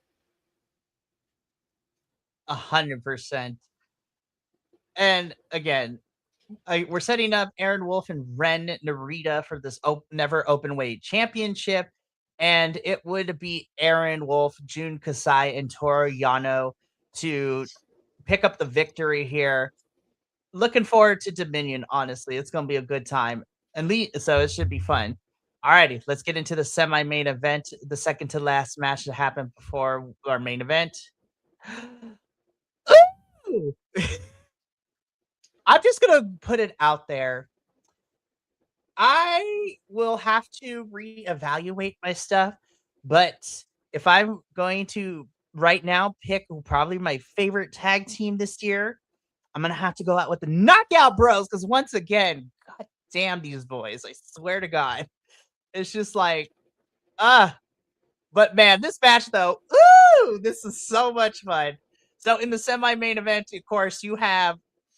100%. And again, we're setting up Aaron Wolf and Ren Narita for this never open weight championship. And it would be Aaron Wolf, Jun Kasai, and Toru Yano to pick up the victory here. Looking forward to Dominion, honestly. It's going to be a good time. So it should be fun. Alrighty, let's get into the semi-main event, the second to last match that happened before our main event. Ooh! I'm just gonna put it out there. I will have to reevaluate my stuff, but if I'm going to right now pick probably my favorite tag team this year, I'm gonna have to go out with the Knockout Bros, because once again, god damn these boys, I swear to God, it's just like, ah, but man, this match though, ooh, this is so much fun. So in the semi-main event, of course,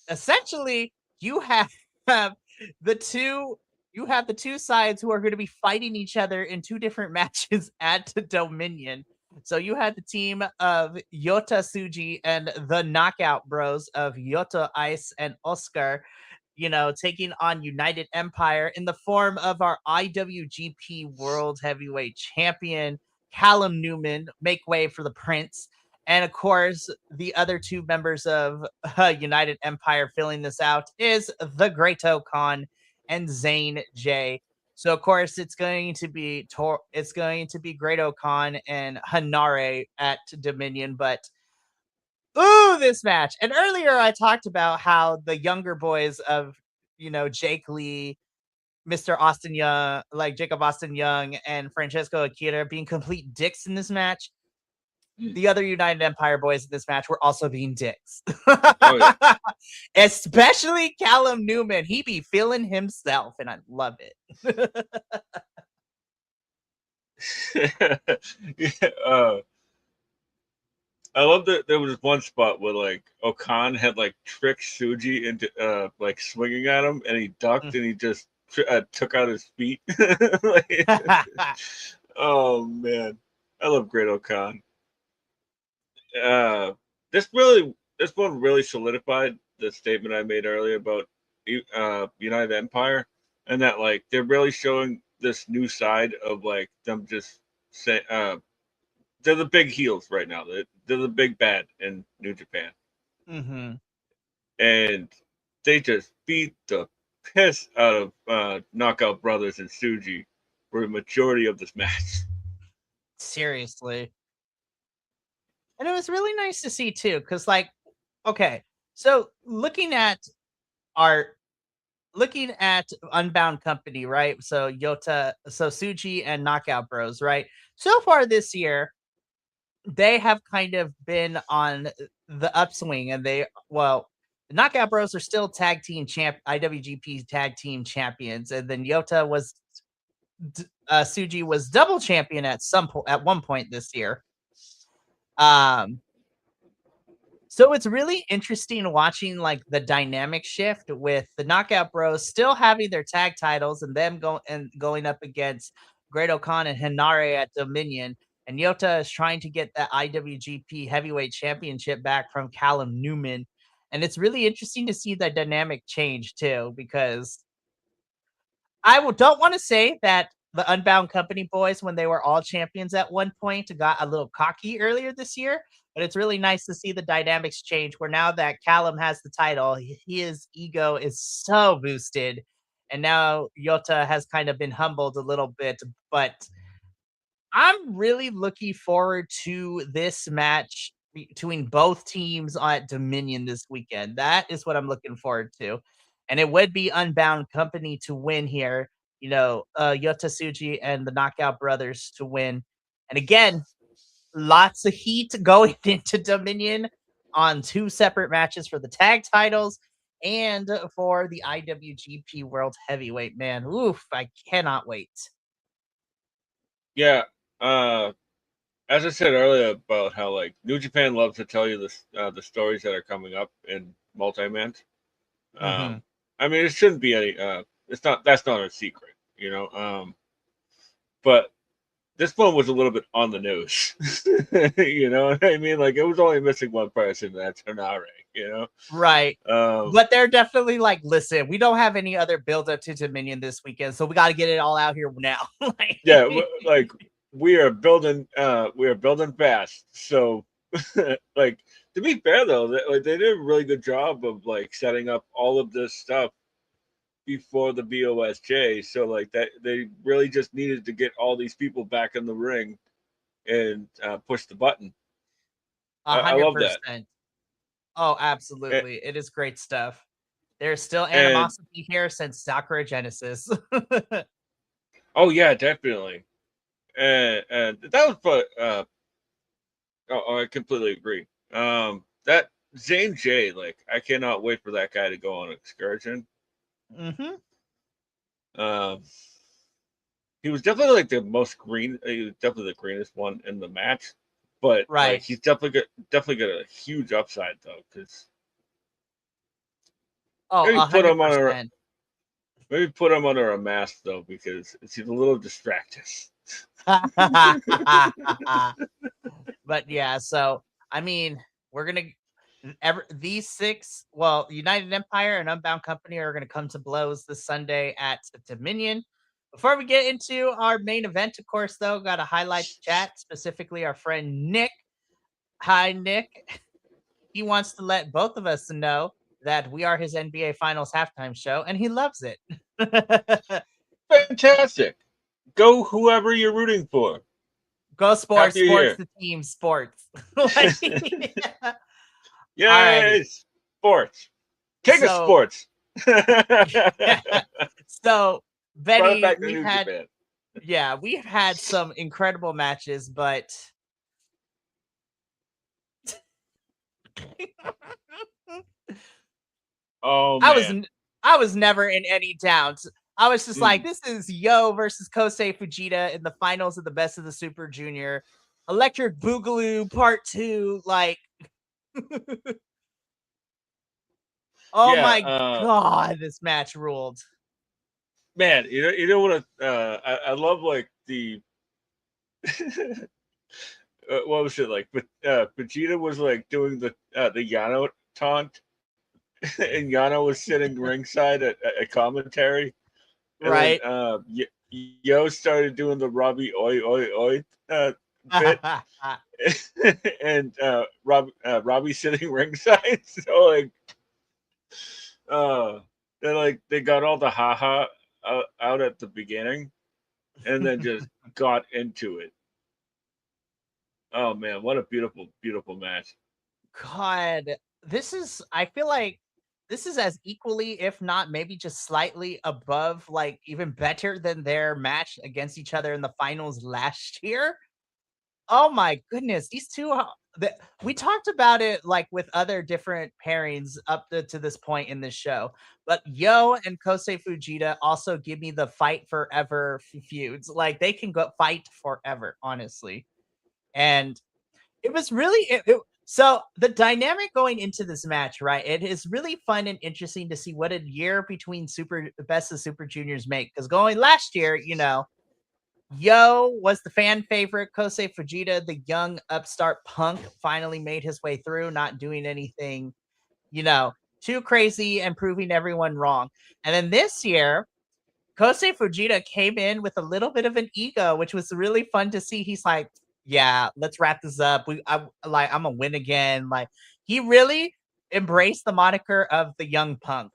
essentially you have the two the two sides who are going to be fighting each other in two different matches at Dominion. So you had the team of Yota Tsuji and the Knockout Bros of Yota Ice and Oscar, taking on United Empire in the form of our IWGP World Heavyweight Champion, Callum Newman, make way for the Prince. And of course, the other two members of United Empire filling this out is the Great Khan and Zane J. So of course, it's going to be Great Khan and Hanare at Dominion, but ooh, this match. And earlier I talked about how the younger boys of, Jake Lee, Mr. Austin Young, like Jacob Austin Young and Francesco Akira being complete dicks in this match. the other United Empire boys in this match were also being dicks. Oh yeah. Especially Callum Newman. He be feeling himself, and I love it. Yeah, I love that there was one spot where like Okan had like tricked Suji into like swinging at him, and he ducked and he just took out his feet. Like, oh man, I love Great Okan. Uh, this one really solidified the statement I made earlier about United Empire, and that like they're really showing this new side of like them just say they're the big heels right now. They're the big bad in New Japan, Mm-hmm. and they just beat the piss out of Knockout Brothers and Suji for the majority of this match. Seriously. And it was really nice to see too, because like, okay, so our looking at Unbound Company, right? So Suji and Knockout Bros, right? So far this year, they have kind of been on the upswing, and the Knockout Bros are still tag team IWGP tag team champions, and then Suji was double champion at one point this year. So it's really interesting watching like the dynamic shift with the Knockout Bros still having their tag titles and them going up against Great Okan and Hinare at Dominion. And Yota is trying to get that IWGP Heavyweight Championship back from Callum Newman. And it's really interesting to see the dynamic change too, because don't want to say that the Unbound Company boys, when they were all champions at one point, got a little cocky earlier this year. But it's really nice to see the dynamics change where now that Callum has the title, his ego is so boosted. And now Yota has kind of been humbled a little bit. But I'm really looking forward to this match between both teams at Dominion this weekend. That is what I'm looking forward to. And it would be Unbound Company to win here. Yota Tsuji and the Knockout Brothers to win. And again, lots of heat going into Dominion on 2 separate matches for the tag titles and for the IWGP World Heavyweight. Man, oof, I cannot wait. Yeah, as I said earlier about how like New Japan loves to tell you the stories that are coming up in multi-man. Mm-hmm. I mean, it shouldn't be any. That's not a secret, you know. But this one was a little bit on the nose. You know what I mean? Like it was only missing one person. That's Hinare. You know. Right. But they're definitely like, listen, we don't have any other build up to Dominion this weekend, so we got to get it all out here now. Yeah, like we are building fast. So like to be fair though, they did a really good job of like setting up all of this stuff before the BOSJ. So like that they really just needed to get all these people back in the ring and push the button. I love that. 100%. Oh, And, absolutely. It is great stuff. There's still and animosity here since Sakura Genesis. oh yeah, definitely. And that was but I completely agree. That Zane J, like I cannot wait for that guy to go on an excursion. Mm-hmm. Um, he was definitely like the most green. He was definitely the greenest one in the match, but Right. like he's definitely got a huge upside though. Because Oh, maybe put him on 100%. a mask though, because he's a little distracted. But yeah, so I mean, we're gonna these 6, United Empire and Unbound Company are gonna come to blows this Sunday at Dominion. Before we get into our main event, of course, though, got to highlight the chat, specifically our friend Nick. Hi, Nick. He wants to let both of us know that we are his NBA Finals halftime show, and he loves it. Fantastic. Go whoever you're rooting for. Go sports, Happy sports here. the team, sports. Yay, Alrighty. sports. King of sports. So, Benny, we've we've had some incredible matches, but Oh I was man. I was never in any doubts. I was just like, Mm. this is Yo versus Kosei Fujita in the finals of the Best of the Super Junior. Electric Boogaloo Part 2. Like, oh Yeah, my god, this match ruled. man, you know what? I love like the what was it like? But Vegeta was like doing the Yano taunt, and Yano was sitting ringside at commentary, and then Right? Yo started doing the Robbie Oi Oi Oi bit, and Robbie sitting ringside. So like, uh, they got all the haha out at the beginning, and then just got into it. Oh man, what a beautiful, beautiful match. God, I feel like this is as equally, if not maybe just slightly above, like even better than their match against each other in the finals last year. Oh my goodness, these two we talked about it like with other different pairings to this point in this show, but Yo and Kosei Fujita also give me the fight forever feuds. Like they can go fight forever, honestly. And it was really so the dynamic going into this match, right? It is really fun and interesting to see what a year between Super Best of Super Juniors make. Because going last year, Yo was the fan favorite. Kosei Fujita, the young upstart punk, finally made his way through, not doing anything, you know, too crazy and proving everyone wrong. And then this year, Kosei Fujita came in with a little bit of an ego, which was really fun to see. He's like, "Yeah, let's wrap this up. I'm gonna win again." Like he really embraced the moniker of the young punk,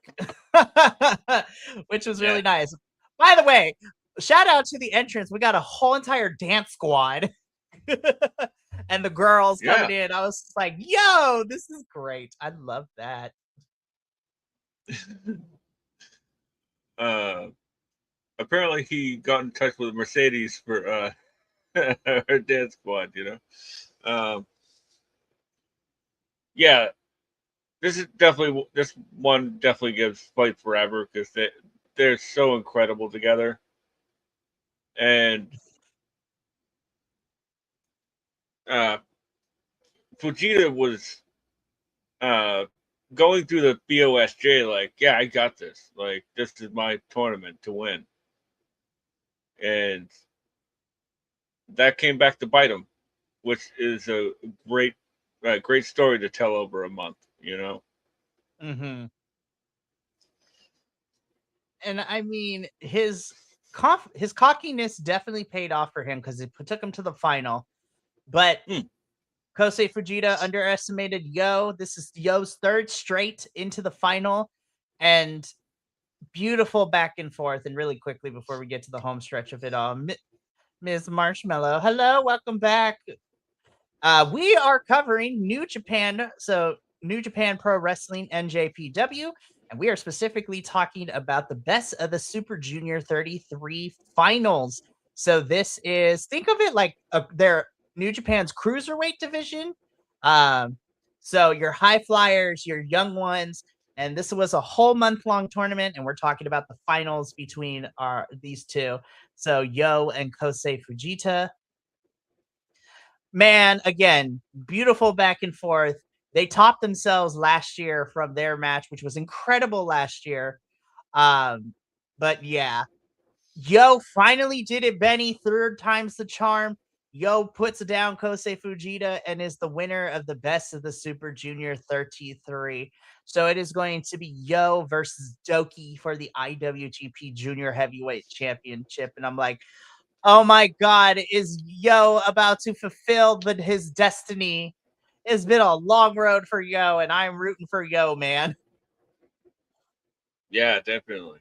which was really Yeah, nice. By the way, shout out to the entrance. We got a whole entire dance squad, and the girls coming yeah. in. I was just like, "Yo, this is great. I love that." uh, Apparently he got in touch with Mercedes for her dance squad. Um, yeah, this one definitely gives Fight Forever because they're so incredible together, and uh, Fujita was uh, going through the BOSJ like, yeah, I got this. Like, this is my tournament to win, and that came back to bite him, which is a great, great story to tell over a month. Hmm. And I mean, his cockiness definitely paid off for him because it took him to the final. But Hmm. Kosei Fujita underestimated Yo. This is Yo's third straight into the final, and beautiful back and forth. And really quickly before we get to the home stretch of it all, Ms. Marshmallow, hello, welcome back. We are covering New Japan, so New Japan Pro Wrestling NJPW, and we are specifically talking about the Best of the Super Junior 33 finals. So this is, think of it like their New Japan's cruiserweight division. Um, so your high flyers, your young ones, and this was a whole month-long tournament, and we're talking about the finals between these two. So Yo and Kosei Fujita. Man, again, beautiful back and forth. They topped themselves last year from their match, which was incredible last year. Um, but yeah, Yo finally did it, Benny. Third time's the charm. Yo puts down Kosei Fujita and is the winner of the Best of the Super Junior 33. So it is going to be Yo versus Doki for the IWGP Junior Heavyweight Championship. And I'm like, oh my God, is Yo about to fulfill his destiny? It's been a long road for Yo, and I'm rooting for Yo, man. Yeah, definitely.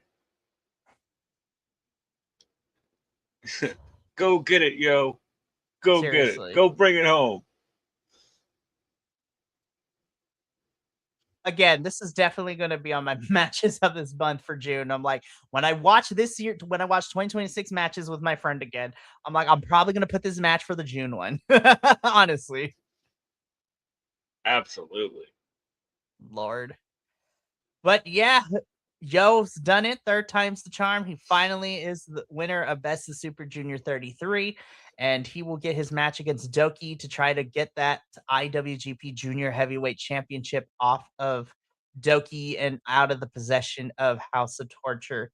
Go get it, yo. Go get it. Seriously. Go bring it home. Again, this is definitely going to be on my matches of this month for June. I'm like, when I watch 2026 matches with my friend again, I'm like, I'm probably going to put this match for the June one. Honestly. Absolutely. Lord. But yeah, Yo's done it. Third time's the charm. He finally is the winner of Best of Super Junior 33, and he will get his match against Doki to try to get that IWGP Junior Heavyweight Championship off of Doki and out of the possession of House of Torture.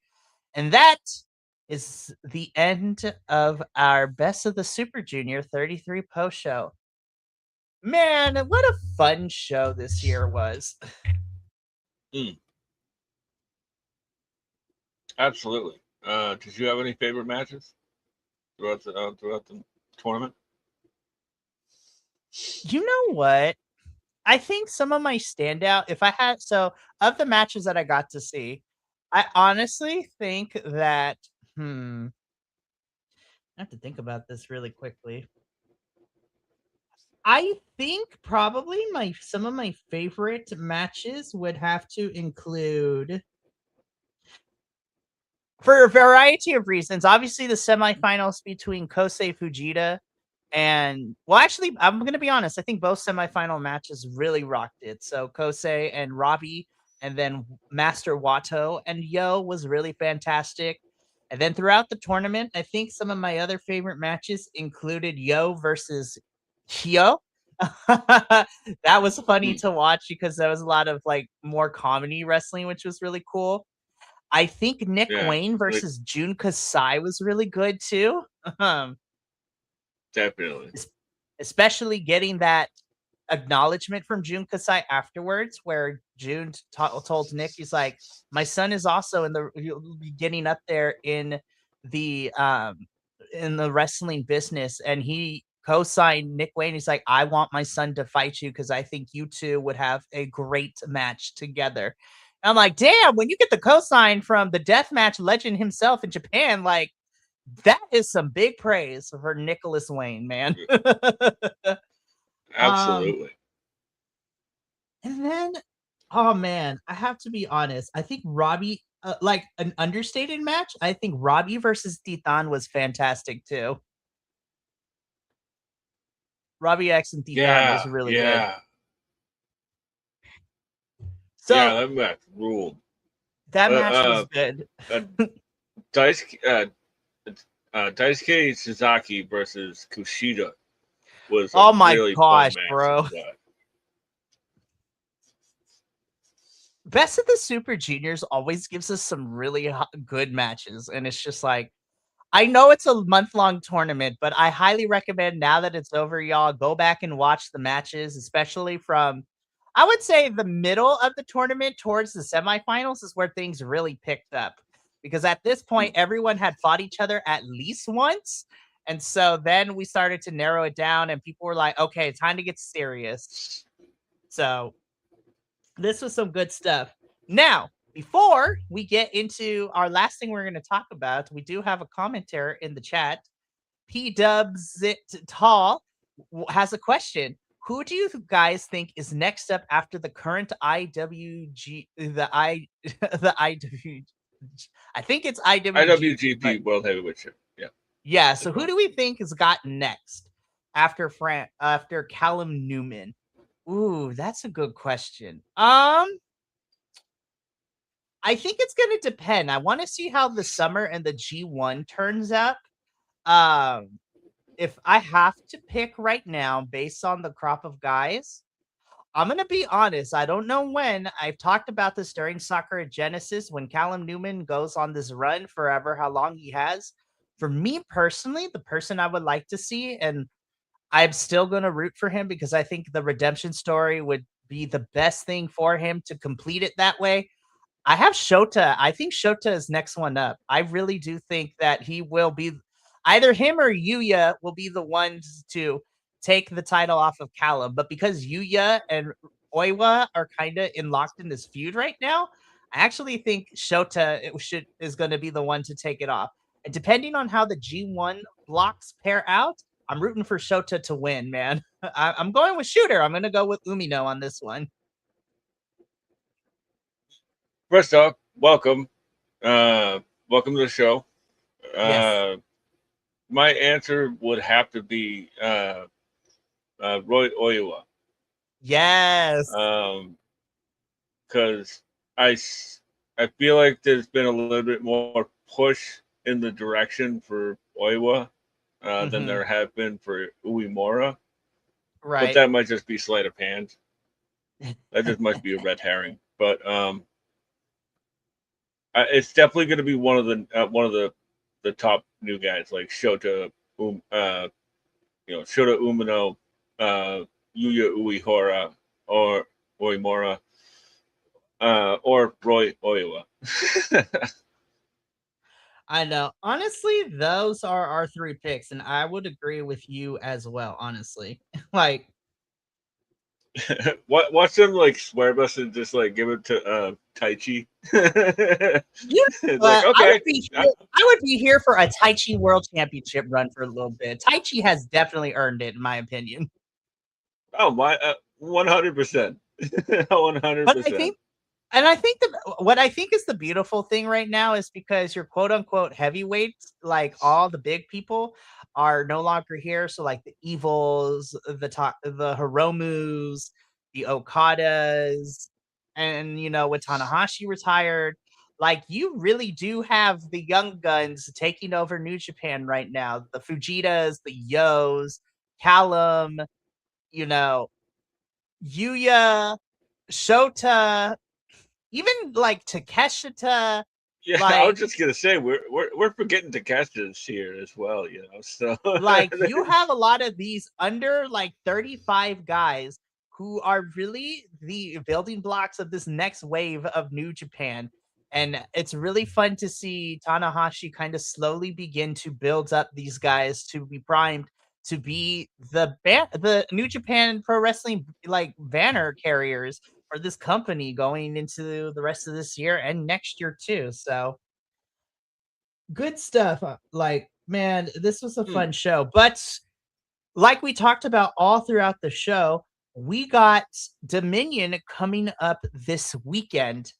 And that is the end of our Best of the Super Junior 33 post show. Man, what a fun show this year was. Absolutely. Did you have any favorite matches throughout the tournament? You know what? I think some of my standout, if I had, so of the matches that I got to see, I honestly think that, I have to think about this really quickly. I think probably some of my favorite matches would have to include, for a variety of reasons, obviously the semifinals between Kosei Fujita and, well, actually, I'm going to be honest. I think both semifinal matches really rocked it. So Kosei and Robbie, and then Master Wato and Yo was really fantastic. And then throughout the tournament, I think some of my other favorite matches included Yo versus Hyo. That was funny to watch because there was a lot of like more comedy wrestling, which was really cool. I think Nick Wayne versus Jun Kasai was really good too. Definitely. Especially getting that acknowledgement from Jun Kasai afterwards, where Jun told Nick, he's like, "My son is also getting up there in the wrestling business," and he co-signed Nick Wayne. He's like, "I want my son to fight you because I think you two would have a great match together." And I'm like, "Damn!" When you get the co-sign from the deathmatch legend himself in Japan, like, that is some big praise for Nicholas Wayne, man. Absolutely. And then, oh man, I have to be honest. I think Robbie, like an understated match. I think Robbie versus Titan was fantastic too. Robbie X and Titan was really good. So that match ruled. That match was good. Daisuke Suzuki versus Kushida was oh my really gosh, fun match bro. Best of the Super Juniors always gives us some really good matches, and it's just like, I know it's a month-long tournament, but I highly recommend, now that it's over, y'all, go back and watch the matches, especially from, I would say, the middle of the tournament towards the semifinals is where things really picked up. Because at this point, everyone had fought each other at least once. And so then we started to narrow it down, and people were like, okay, time to get serious. So this was some good stuff. Now, before we get into our last thing we're going to talk about, we do have a commenter in the chat. P Dubs It Tall has a question. Who do you guys think is next up after the current IWG the IWG? I think it's IWGP World Heavyweight Championship. Yeah. Yeah. So who do we think has got next after Callum Newman? Ooh, that's a good question. I think it's going to depend. I want to see how the summer and the G1 turns out. If I have to pick right now based on the crop of guys, I'm going to be honest. I don't know when. I've talked about this during Soccer at Genesis when Callum Newman goes on this run forever, how long he has. For me personally, the person I would like to see, and I'm still going to root for him because I think the redemption story would be the best thing for him to complete it that way. I have Shota. I think Shota is next one up. I really do think that he will be, either him or Yuya will be the ones to take the title off of Callum. But because Yuya and Oiwa are kind of locked in this feud right now, I actually think Shota is going to be the one to take it off. And depending on how the G1 blocks pair out, I'm rooting for Shota to win, man. I'm going with Shooter. I'm going to go with Umino on this one. First off, welcome. Welcome to the show. Yes. My answer would have to be Roy Oiwa. Yes. because I feel like there's been a little bit more push in the direction for Oiwa than Mm-hmm. there have been for Uemura, but Right. that might just be sleight of hand. That just might be a red herring. But it's definitely going to be one of the top new guys like Shota, Shota Umino, Yuya Uehara, or Oimura, or Roy Oiwa. I know. Honestly, those are our three picks, and I would agree with you as well. Honestly, like Watch them like swear us and just like give it to Taichi. you It's know like what? okay, I would be here for a Tai Chi World Championship run for a little bit. Tai Chi has definitely earned it, in my opinion. oh my, 100%, 100%. But I think that what I think is the beautiful thing right now is because your quote unquote heavyweights, like all the big people, are no longer here. So like the Evils, the Hiromus, the Okadas, and with Tanahashi retired, like you really do have the young guns taking over New Japan right now. The Fujitas, the Yos, Callum, you know, Yuya, Shota, even like Takeshita, Yeah, I was like just gonna say we're forgetting Takeshita's here as well, you know. So you have a lot of these under like 35 guys who are really the building blocks of this next wave of New Japan. And it's really fun to see Tanahashi kind of slowly begin to build up these guys to be primed to be the New Japan Pro Wrestling like banner carriers for this company going into the rest of this year and next year too. So good stuff. Like, man, this was a hmm, fun show. But like we talked about all throughout the show, we got Dominion coming up this weekend.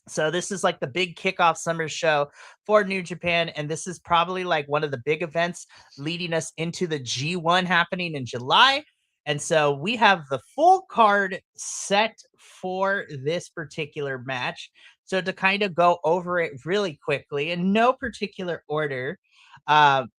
So this is like the big kickoff summer show for New Japan, and this is probably like one of the big events leading us into the G1 happening in July. And so we have the full card set for this particular match. So to kind of go over it really quickly in no particular order,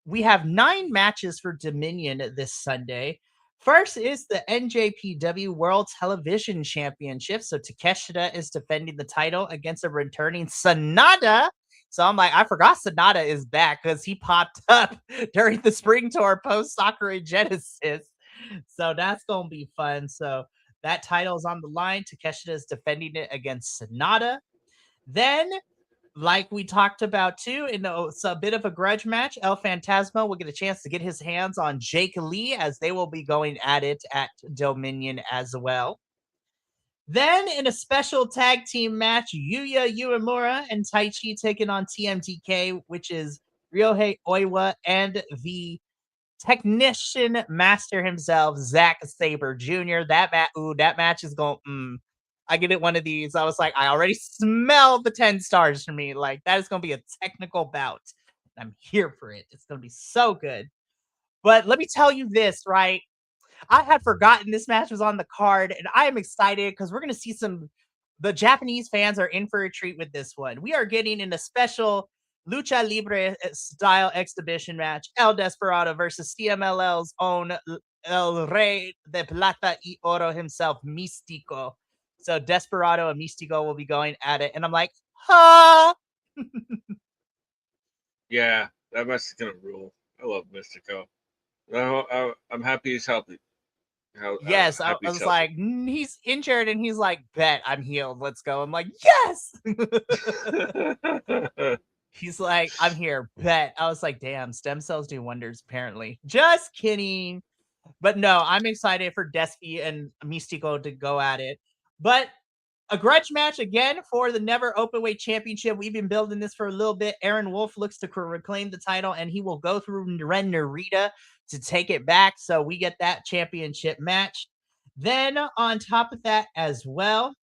we have 9 matches for Dominion this Sunday. First is the NJPW World Television Championship. So Takeshita is defending the title against a returning Sanada. So I'm like, I forgot Sanada is back because he popped up during the spring tour post Sakura Genesis. So that's going to be fun. So that title is on the line. Takeshita is defending it against Sanada. Then like we talked about too, it's a bit of a grudge match. El Phantasmo will get a chance to get his hands on Jake Lee as they will be going at it at Dominion as well. Then in a special tag team match, Yuya Uemura and Taichi taking on TMTK, which is Ryohei Oiwa and the technician master himself, Zack Sabre Jr. That match is going. I get it. One of these. I was like, I already smell the 10 stars for me. Like that is going to be a technical bout. I'm here for it. It's going to be so good. But let me tell you this, right? I had forgotten this match was on the card, and I am excited because we're going to see some. The Japanese fans are in for a treat with this one. We are getting in a special Lucha Libre style exhibition match. El Desperado versus CMLL's own El Rey de Plata y Oro himself, Místico. So Desperado and Místico will be going at it, and I'm like, huh? yeah, that match is gonna rule. I love Mystico. I'm happy he's healthy. Yes, Happy I he's was healthy. like, he's injured, and he's like, bet I'm healed. Let's go. I'm like, yes. He's like, I'm here, bet. I was like, damn, stem cells do wonders, apparently. Just kidding. But no, I'm excited for Despy and Mystico to go at it. But a grudge match again for the Never Openweight Championship. We've been building this for a little bit. Aaron Wolf looks to reclaim the title, and he will go through Ren Narita to take it back. So we get that championship match. Then on top of that as well,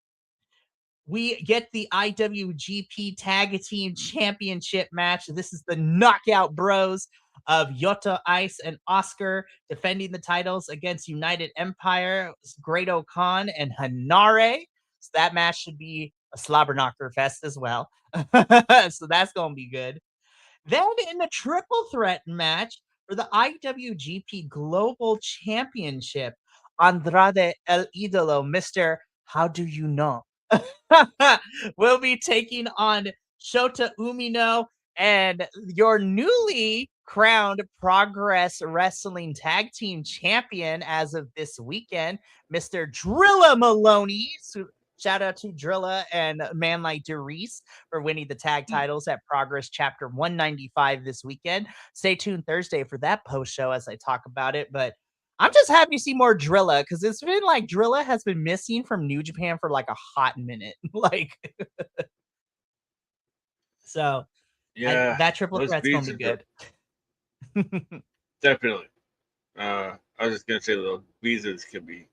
we get the IWGP Tag Team Championship match. This is the Knockout Bros of Yota Ice and Oscar defending the titles against United Empire, Great Khan, and Hanare. So that match should be a slobber knocker fest as well. So that's going to be good. Then in the triple threat match for the IWGP Global Championship, Andrade El Idolo, Mr. How Do You Know, will be taking on Shota Umino and your newly crowned Progress Wrestling Tag Team Champion as of this weekend, Mr. Drilla Maloney. So shout out to Drilla and a man like Derice for winning the tag titles at Progress Chapter 195 this weekend. Stay tuned Thursday for that post show as I talk about it. But I'm just happy to see more Drilla because it's been like Drilla has been missing from New Japan for like a hot minute. Like, so Yeah, that triple those threat's gonna be visas are good. definitely. I was just gonna say those visas could be.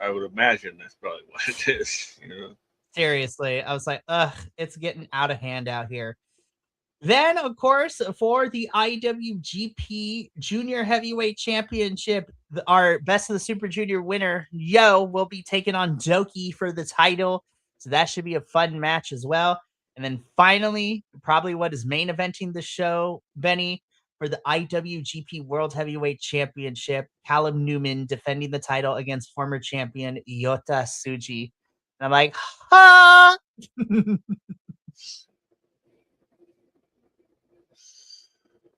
I would imagine that's probably what it is. You know. Seriously, I was like, ugh, it's getting out of hand out here. Then, of course, for the IWGP Junior Heavyweight Championship, our Best of the Super Junior winner, Yo, will be taking on Doki for the title. So that should be a fun match as well. And then finally, probably what is main eventing the show, Benny, for the IWGP World Heavyweight Championship, Callum Newman defending the title against former champion Yota Tsuji. And I'm like, ha!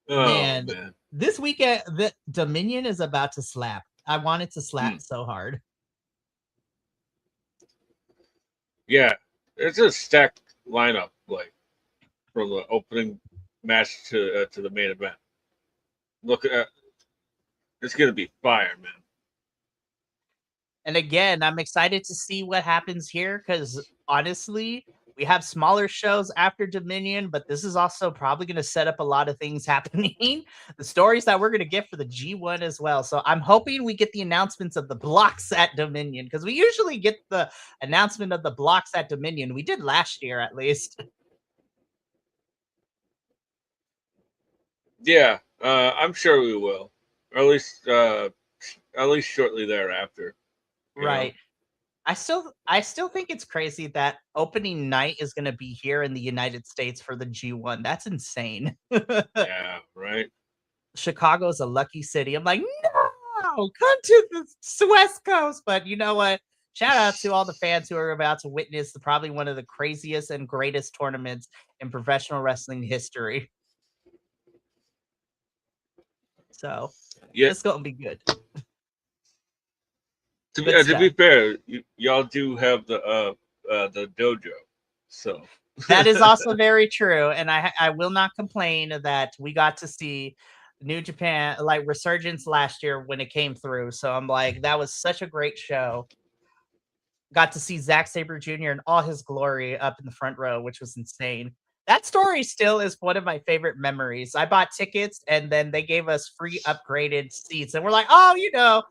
Oh Man, man. this weekend the Dominion is about to slap. I want it to slap so hard. Yeah, it's a stacked lineup, like from the opening match to the main event. Look at it's gonna be fire, man. And again, I'm excited to see what happens here because honestly, we have smaller shows after Dominion, but this is also probably going to set up a lot of things happening. The stories that we're going to get for the G1 as well. So I'm hoping we get the announcements of the blocks at Dominion because we usually get the announcement of the blocks at Dominion. We did last year at least. Yeah, I'm sure we will, or at least shortly thereafter. You know? Right. I still think it's crazy that opening night is going to be here in the United States for the G1. That's insane. Yeah, right. Chicago's a lucky city. I'm like, no, come to the West Coast. But you know what? Shout out to all the fans who are about to witness probably one of the craziest and greatest tournaments in professional wrestling history. So Yeah. it's going to be good. To be fair, y'all do have the dojo, so That is also very true, and I will not complain that we got to see New Japan like Resurgence last year when it came through. So I'm like, that was such a great show. Got to see Zack Sabre Jr. in all his glory up in the front row, which was insane. That story still is one of my favorite memories. I bought tickets and then they gave us free upgraded seats, and we're like, oh, you know,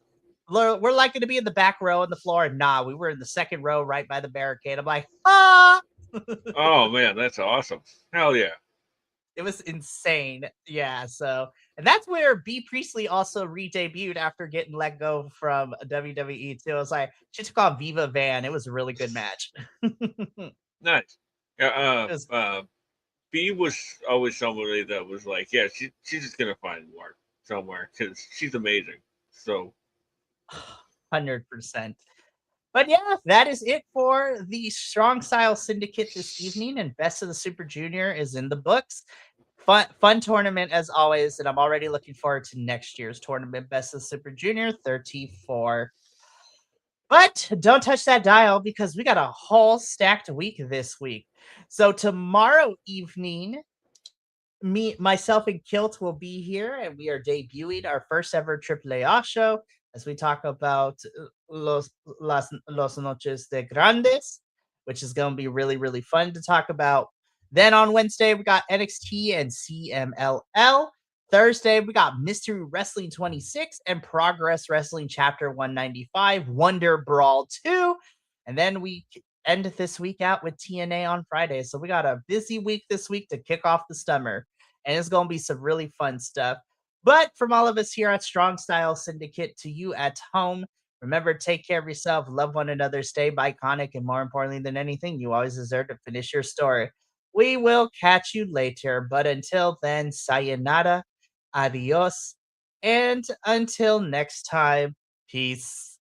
we're like going to be in the back row on the floor. And nah, we were in the second row right by the barricade. I'm like, ah. Oh man, that's awesome. Hell yeah. It was insane. Yeah. So, and that's where B Priestley also re-debuted after getting let go from WWE too. I was like, she took on Viva Van. It was a really good match. Nice. Yeah. Was, B was always somebody that was like, yeah, she's just gonna find work somewhere because she's amazing. So 100%. But yeah, that is it for the Strong Style Syndicate this evening. And Best of the Super Junior is in the books. Fun tournament as always. And I'm already looking forward to next year's tournament, Best of the Super Junior 34. But don't touch that dial because we got a whole stacked week this week. So tomorrow evening, myself, and Kilt will be here, and we are debuting our first ever AAA show as we talk about Los Noches de Grandes, which is going to be really, really fun to talk about. Then on Wednesday, we got NXT and CMLL. Thursday, we got Mystery Wrestling 26 and Progress Wrestling Chapter 195, Wonder Brawl 2. And then we end this week out with TNA on Friday. So we got a busy week this week to kick off the summer. And it's going to be some really fun stuff. But from all of us here at Strong Style Syndicate to you at home, Remember, take care of yourself, love one another, stay iconic, and more importantly than anything, you always deserve to finish your story. We will catch you later, but until then, sayonara, adios, and until next time, peace.